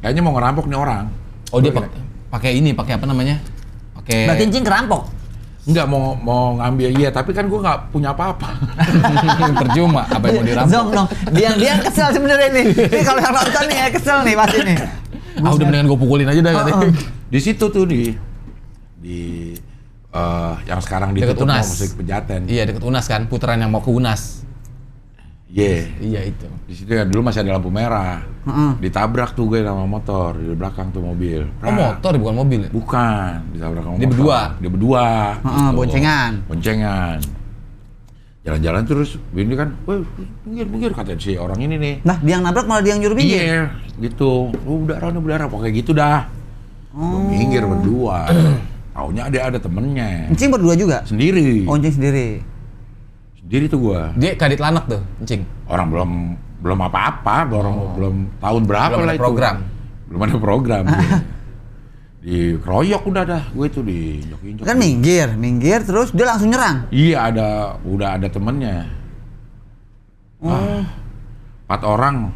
Kayaknya mau ngerampok nih orang.
Oh dia
Gua
pakai apa namanya? Pakai
Berarti Cing kerampok.
Enggak mau ngambil iya, tapi kan gue nggak punya apa-apa.
percuma apa yang mau dirampok.
Zong dong. Dia kesel sebenarnya nih. Ini kalau yang nonton nih ya kesel nih pasti nih.
Ah udah mendingan gue pukulin aja dah katanya.
Di situ tuh di yang sekarang
Deket
ditutup
Unas.
mau musik Pejaten.
Iya deket Unas kan, putaran yang mau ke Unas.
Iya.
Iya itu.
Di situ ya dulu masih ada lampu merah. Ditabrak tuh gue sama motor di belakang tuh mobil.
Oh motor bukan mobil ya?
Bukan, ditabrak sama
Dia
motor.
berdua?
Dia berdua.
Heeh,
gitu.
boncengan.
Jalan-jalan terus ini kan, weh minggir kata si orang ini nih.
Nah, dia yang nabrak malah dia yang nyuruh minggir.
Iya, gitu. Berdarah, pokoknya gitu dah. Gua minggir berdua. Taunya ada temennya.
Cing berdua juga.
Sendiri.
Oh, Cing sendiri.
Sendiri tuh gua.
Dia kadit lanak tuh, encing.
Orang belum apa-apa, belum tahun berapa
Belum
lah
ada
itu.
program.
Belum ada program. Dikeroyok udah dah, gue tuh diinjok-injok.
Kan minggir terus dia langsung nyerang.
Iya udah ada temennya. 4 orang.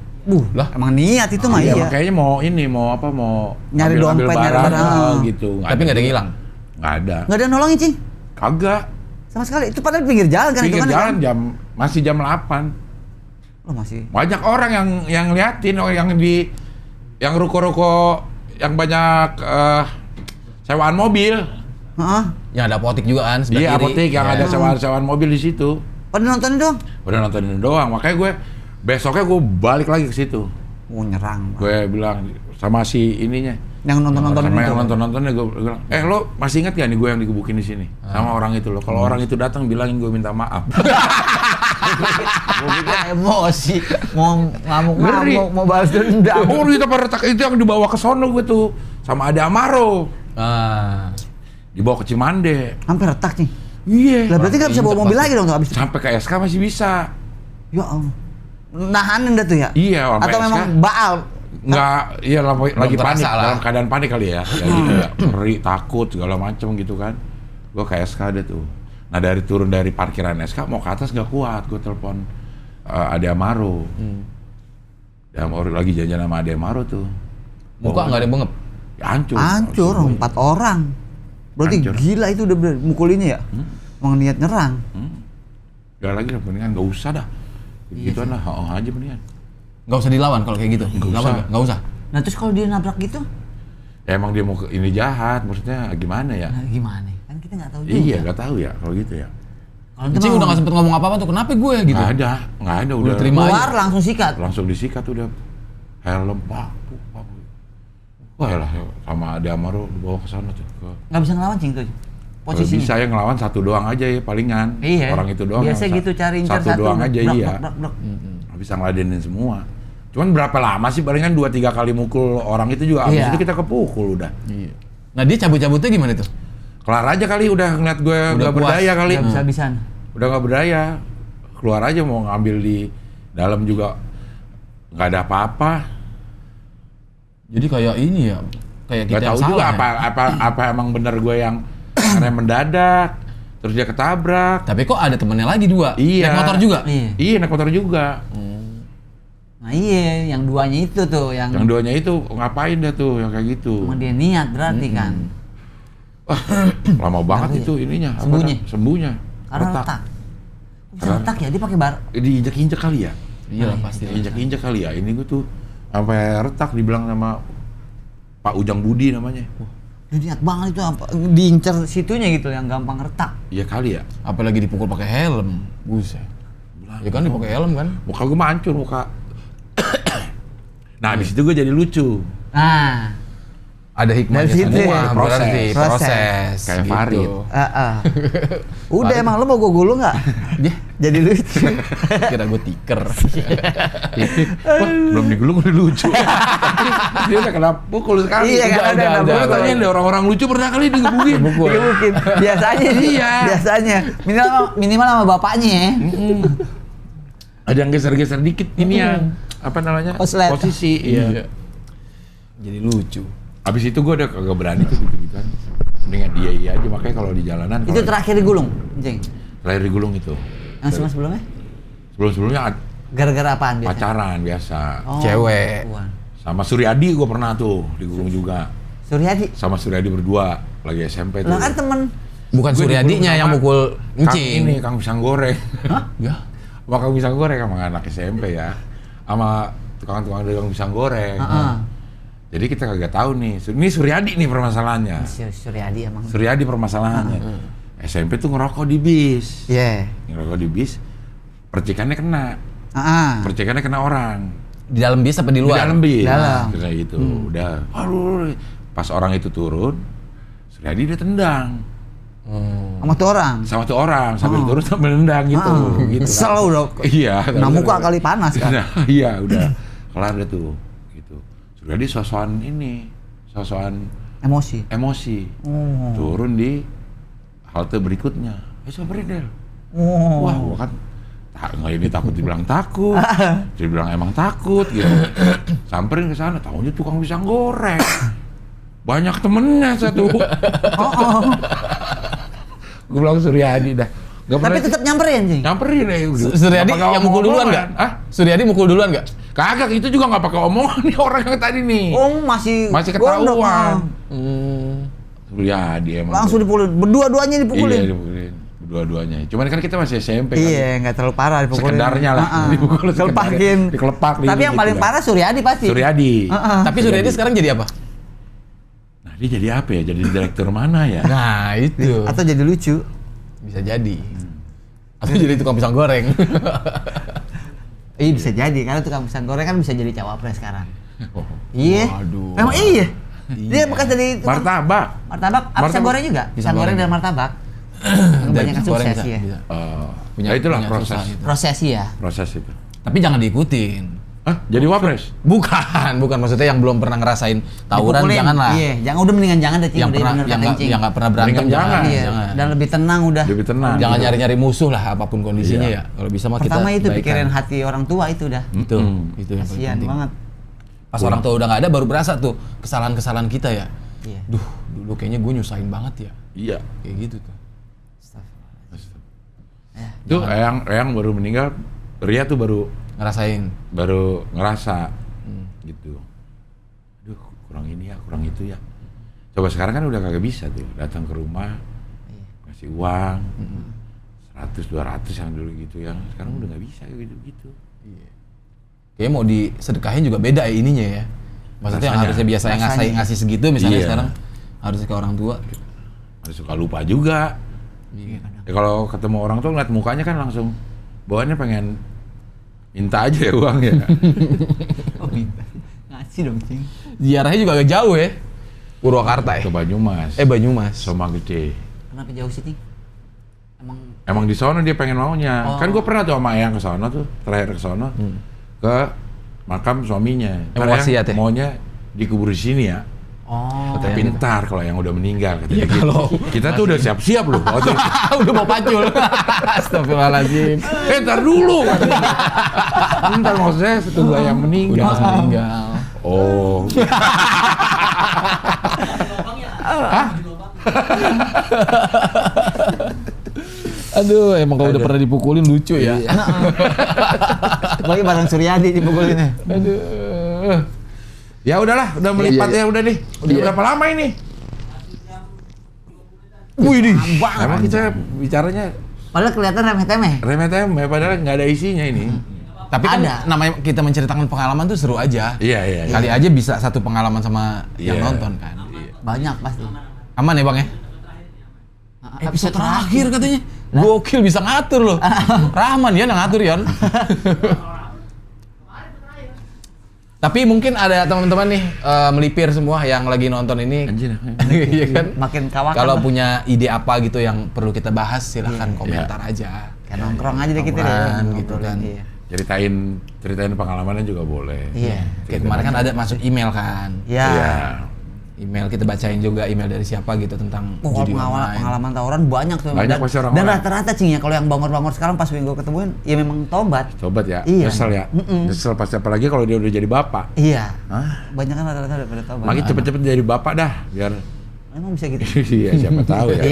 Lah?
Emang niat itu mah iya.
Kayaknya mau
Nyari
ambil
dompet, nyari barang.
gitu.
Tapi nggak ada yang hilang.
Nggak ada.
Nggak ada yang nolongin, Cing.
Kagak.
Sama sekali. Itu padahal di pinggir jalan kan
Pinggir
itu kan.
jalan masih jam 8.
Oh, masih.
Banyak orang yang liatin, yang ruko-ruko yang banyak sewaan mobil.
Heeh.
Yang ada apotek juga kan sebelah
Iya,
kiri.
apotek yang
Iya.
ada sewaan mobil di situ.
Pada nontonin dong.
Udah nontonin doang, makanya gue besoknya gue balik lagi ke situ.
Oh, nyerang.
Gue bilang sama si ininya,
Yang nonton-nontonin
sama
itu.
yang nontonnya gue bilang, lo masih ingat gak nih gue yang digebukin di sini sama orang itu lo? Kalau orang itu datang bilangin gue minta maaf.
Gue pikir emosi, mau
Ngeri.
ngamuk-ngamuk, mau balas dendam.
Oh itu pada itu yang dibawa ke sono gue tuh sama Ade Amaro,
Ah.
dibawa ke Cimande.
Hampir retak, Cing.
Iya.
Lah berarti nggak bisa bawa mobil lagi dong tuh abis itu.
Sampai ke SK masih bisa.
Ya Allah. Nahanin dah tuh ya?
Iya, sampai
Atau
SK.
memang baal?
Nggak, iya lagi panik,
terasa lah.
dalam keadaan panik kali ya. Jadi kayak ngeri, takut segala macem gitu kan. Gue ke SK ada tuh. Nah turun dari parkiran SK mau ke atas nggak kuat, gue telepon Ade Amaro. Ade Amaro lagi janjian sama Ade Amaro tuh.
Muka nggak ada yang bengep.
Ya, hancur.
Hancur, 4 orang. Berarti
Hancur.
gila itu udah mukulinnya ya? Emang niat nyerang.
Gak lagi lah, mendingan nggak usah dah. Gituan lah, aja mendingan.
Nggak usah dilawan kalau kayak gitu.
Nggak usah.
Nggak usah.
Nah terus kalau dia nabrak gitu,
Ya emang dia mau ini jahat, maksudnya gimana ya?
nah gimana? Kan kita nggak tahu juga.
Iya, nggak tahu ya kalau gitu ya.
Kalau itu
Encing
mah
udah nggak sempet ngomong apa-apa tuh. Kenapa gue gitu?
Nggak ada, udah
terima
keluar
aja.
langsung sikat.
langsung disikat udah helm pak. Wah lah sama Ade Amaro dibawa ke sana tuh.
Nggak bisa ngelawan, Cing tuh.
Kalau
Posisinya.
bisa ya ngelawan satu doang aja ya palingan.
Iya.
Orang itu doang.
Biasa
yang
gitu cari incer
satu doang aja
blok,
iya.
blok, blok, blok.
Nggak bisa ngeladenin semua. Cuman berapa lama sih palingan 2-3 kali mukul orang itu juga abis
Iya.
itu kita kepukul udah.
Iya. Nah dia cabut-cabutnya gimana tuh?
Kelar aja kali udah ngeliat gue nggak
puas.
berdaya kali.
Nggak bisa-bisan.
Udah nggak berdaya. Keluar aja mau ngambil di dalam juga nggak ada apa-apa.
Jadi kayak ini ya, kayak kita
Gak
yang
tahu
salah
juga
ya?
apa emang bener gue yang rem mendadak terus dia ketabrak.
Tapi kok ada temennya lagi 2?
Iya.
Naik motor juga?
Iya.
Iya naik motor juga.
Nah iya, yang duanya itu tuh, yang
Yang duanya itu ngapain dah tuh yang kayak gitu.
emang dia niat berarti kan.
Lama banget itu ininya. apa
Sembuhnya?
namanya? Sembuhnya.
Karena retak. Bisa retak ya, dia pakai bar.
Diinjek-injek kali ya?
Iya lah pasti.
Diinjek-injek kali ya. Ini gue tuh sampai retak dibilang sama Pak Ujang Budi namanya.
Lu niat banget itu apa? Diincer situnya gitu yang gampang retak.
Iya kali ya.
Apalagi dipukul pakai helm. Buset. Ya kan dipakai helm kan?
Muka gue mah hancur muka. Nah, habis itu gue jadi lucu.
Nah,
Ada hikmahnya
Dari situ
semua,
ya?
berarti
Proses.
Kayak
gitu.
Farid.
Udah emang lu mau gue gulung nggak? Jadi lucu.
Kira gue tiker.
Wah, belum digulung udah lucu. Dia udah kena pukul sekali.
Iya kan
udah,
ada.
Gue tanyain deh orang-orang lucu pernah kali digebukin.
Mungkin biasanya sih.
Iya.
Biasanya minimal sama bapaknya ya.
Ada yang geser-geser dikit ini yang apa namanya?
Koslet.
Posisi. Iya.
Jadi lucu.
Habis itu gue udah kagak berani tuh gitu-gituan. Mendingan iya aja, makanya kalau di jalanan
Itu terakhir digulung, Jeng.
terakhir digulung itu.
Yang sebelumnya?
Sebelum-sebelumnya
Gara-gara apaan biasa?
pacaran biasa.
Oh,
Cewek.
perempuan.
Sama Suryadi gue pernah tuh digulung juga.
Suryadi.
Sama Suryadi berdua lagi SMP tuh.
Lah kan temen.
Bukan
Gua
Suryadinya
digulung
yang
sama
mukul
Kang
encing.
ini Kang Pisang Goreng.
Hah?
Ya.
Sama Kang Pisang Goreng sama anak SMP ya. Sama tukang-tukang dagang pisang goreng.
Heeh.
Jadi kita kagak tahu nih. Ini Suryadi nih permasalahannya.
Suryadi emang.
Suryadi permasalahannya. SMP tuh ngerokok di bis.
Iya.
Ngerokok di bis. Percikannya kena. Percikannya kena orang.
Di dalam bis apa di luar?
Di dalam bis.
Dalam.
Kayak gitu. Udah. Aduh. Pas orang itu turun, Suryadi dia tendang.
Sama tuh orang.
Sama tuh orang sambil turun sambil nendang gitu. Gitu
Kesel
kan.
udah.
Iya.
Nah muka kali panas kan.
Nah, iya udah kelar deh tuh. Gitu. Suryadi sosokan ini. Sosokan
Emosi.
emosi.
Oh.
Turun di halte berikutnya. Samperin Del.
Oh.
Wah, gua kan nggak ini takut dibilang takut. Dibilang emang takut gitu. Samperin ke sana, tahunya tukang pisang goreng. Banyak temennya satu. Gue bilang Suryadi dah. Gak
Tapi tetap nyamperin, Jeng.
nyamperin ya.
Suryadi yang mukul duluan nggak?
Ah?
Suryadi mukul duluan nggak?
Kagak, itu juga nggak pakai omongan nih orang yang tadi nih.
Oh, masih gondok,
ketahuan.
Hmm.
Suryadi emang.
Langsung dipukulin. Berdua-duanya dipukulin.
Iya, dipukulin. Dua-duanya. Cuman kan kita masih SMP kan.
Iya, nggak terlalu parah dipukulin.
Sekedarnya lah. Dipukul
Kelepakin.
Dikelepak.
Tapi yang paling parah Suryadi pasti.
Suryadi.
Tapi Suryadi sekarang jadi apa?
Nah, dia jadi apa ya? Jadi direktur mana ya?
Nah itu
Atau jadi lucu.
bisa jadi. Atau jadi tukang pisang goreng.
Iya bisa jadi, karena tukang pisang goreng kan bisa jadi cawapres sekarang.
Oh.
Iya.
Waduh.
Memang iya. Dia
Iya.
bekas jadi tukang
Martabak.
martabak. Apa pisang
Martabak.
goreng juga? Pisang goreng dan martabak.
Dari
Kebanyakan
pisang goreng
sukses
bisa,
ya.
bisa.
Ya itulah
punya
proses.
susah gitu.
Prosesi ya.
Proses itu.
Tapi jangan diikutin.
Hah? Jadi wapres?
Bukan maksudnya yang belum pernah ngerasain tawuran
Dipukulin.
jangan lah.
Iya, jangan udah mendingan jangan deh, Cing.
Yang
Udah
pernah
bener
yang
kata
nggak
Cing.
yang nggak pernah berantem
Mendingan
jangan.
jangan.
Iya,
Jangan.
dan lebih tenang udah.
Lebih tenang.
Jangan
gitu.
nyari-nyari musuh lah apapun kondisinya
Iya.
ya. Kalau bisa mah kita
Pertama itu
baikan.
pikirin hati orang tua itu dah.
Itu
Mm-mm.
itu yang paling
Kasihan
penting.
banget.
Pas orang tua udah nggak ada baru berasa tuh kesalahan-kesalahan kita ya.
Iya.
Duh, dulu kayaknya gue nyusahin banget ya.
Iya.
Kayak gitu tuh.
Ya.
Tuh Eyang baru meninggal, Ria tuh baru
Ngerasain.
ngerasa gitu. Aduh, kurang ini ya, kurang itu ya. Coba sekarang kan udah kagak bisa tuh datang ke rumah, ngasih uang, 100-200 yang dulu gitu, yang sekarang udah nggak bisa kayak gitu-gitu.
Kayaknya mau disedekahin juga beda ya ininya ya. Maksudnya yang
Rasanya.
harusnya biasa yang
Rasanya.
ngasih segitu misalnya
Iya.
sekarang harusnya ke orang tua.
Ada suka lupa juga.
Iya.
Ya, kalau ketemu orang tuh ngeliat mukanya kan langsung bawaannya pengen minta aja ya uang ya.
Oh, minta. Ngasih dong, Cing.
Ziarahnya juga agak jauh ya. Purwakarta ya.
Ke Banyumas.
Banyumas.
Soma Gede.
Kenapa jauh sih, Cing?
Emang di sono dia pengen maunya.
Oh.
Kan gue pernah tuh sama Eyang ke sono tuh, terakhir ke sono. Ke makam suaminya.
Emang
Eyang
wasiat ya?
maunya dikubur di sini ya.
Oh.
Tapi ntar kalau yang udah meninggal katanya
Iya,
gitu.
kalau
Kita tuh udah siap-siap loh. Waktu itu.
Udah mau pacul. Astagfirullahaladzim.
Ntar dulu katanya. Ntar maksud saya setelah yang meninggal.
Udah pas meninggal.
Oh.
Aduh, emang kalau udah pernah dipukulin lucu ya.
Apalagi bareng Suryadi dipukulinnya.
Aduh.
Ya udahlah, udah melipat ya udah nih. Udah berapa lama ini?
Wih,
Emang kita bicaranya
Padahal kelihatan remeh-temeh.
remeh-temeh, padahal nggak ada isinya ini.
Tapi kan
Ada.
namanya kita menceritakan pengalaman tuh seru aja.
Iya.
Kali aja bisa satu pengalaman sama yang
Iya.
nonton kan.
Banyak pasti.
Aman ya Bang ya? Episode terakhir katanya. Gokil bisa ngatur loh. Rahman Yan yang ngatur Yan. Tapi mungkin ada teman-teman nih melipir semua yang lagi nonton ini.
Anjir.
Iya kan?
Makin kawakan.
Kalau
lah.
punya ide apa gitu yang perlu kita bahas silahkan
Iya.
komentar aja.
Kayak nongkrong aja deh kita deh.
Nongkrongan gitu
Ngobrolin,
kan.
Iya.
Ceritain pengalamannya juga boleh.
Iya.
Kayak kemarin kan ada masuk email kan.
Iya.
Iya.
Email kita bacain juga email dari siapa gitu tentang
Oh,
judi
pengalaman,
online.
pengalaman tawuran banyak tuh.
Banyak
Dan-
pasti orang-orang.
Dan rata-rata cing ya kalau yang bangor-bangor sekarang pas gue ketemuin ya memang tobat.
Sobat ya,
Iya.
nyesel ya. Nyesel pasti apalagi kalau dia udah jadi bapak.
Iya.
Hah?
Banyak kan rata-rata udah pada tobat.
Makanya cepet-cepet jadi bapak dah, biar
Emang bisa gitu.
iya siapa tahu ya.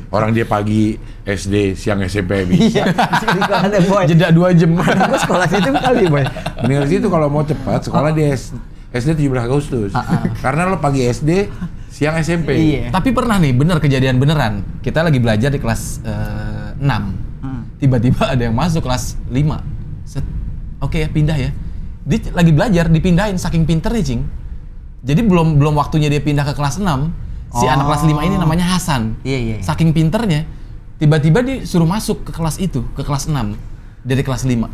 Orang dia pagi SD, siang SMP bisa.
Iya. Bisa di kelas ada boy.
Jeda 2 jam.
Gue sekolah situ kali boy.
Mendingan situ kalau mau cepat sekolah di SD 17 Agustus. Karena lo pagi SD, siang SMP.
Iya.
Tapi pernah nih, bener kejadian beneran. Kita lagi belajar di kelas 6. Tiba-tiba ada yang masuk kelas 5. Set. Oke ya, pindah ya. Dia lagi belajar, dipindahin saking pinternya, Cing. Jadi belum waktunya dia pindah ke kelas 6. Si anak kelas 5 ini namanya Hasan.
Iya.
Saking pinternya, tiba-tiba disuruh masuk ke kelas itu, ke kelas 6 dari kelas 5.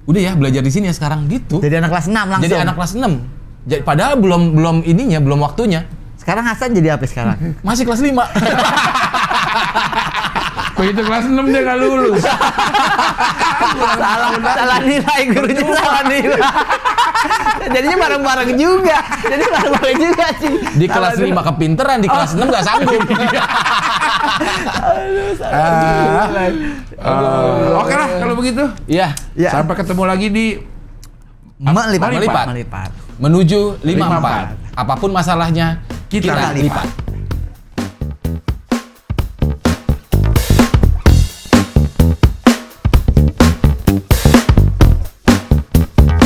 Udah ya, belajar di sini ya sekarang gitu.
Jadi anak kelas 6 langsung.
Jadi anak kelas 6. Jadi, padahal belum ininya, belum waktunya.
Sekarang Hasan jadi apa sekarang?
Masih kelas 5.
Begitu kelas 6 dia nggak lulus.
salah nilai gurunya salah nilai. Jadinya bareng-bareng juga. Jadi bareng-bareng juga sih.
Di kelas 5 kepinteran, di kelas 6 nggak sanggup.
Oke lah kalau begitu.
Iya,
Ya.
Sampai ketemu lagi di
Melipat.
Melipat.
Melipat.
menuju 54. Apapun masalahnya,
Kita
kita lipat.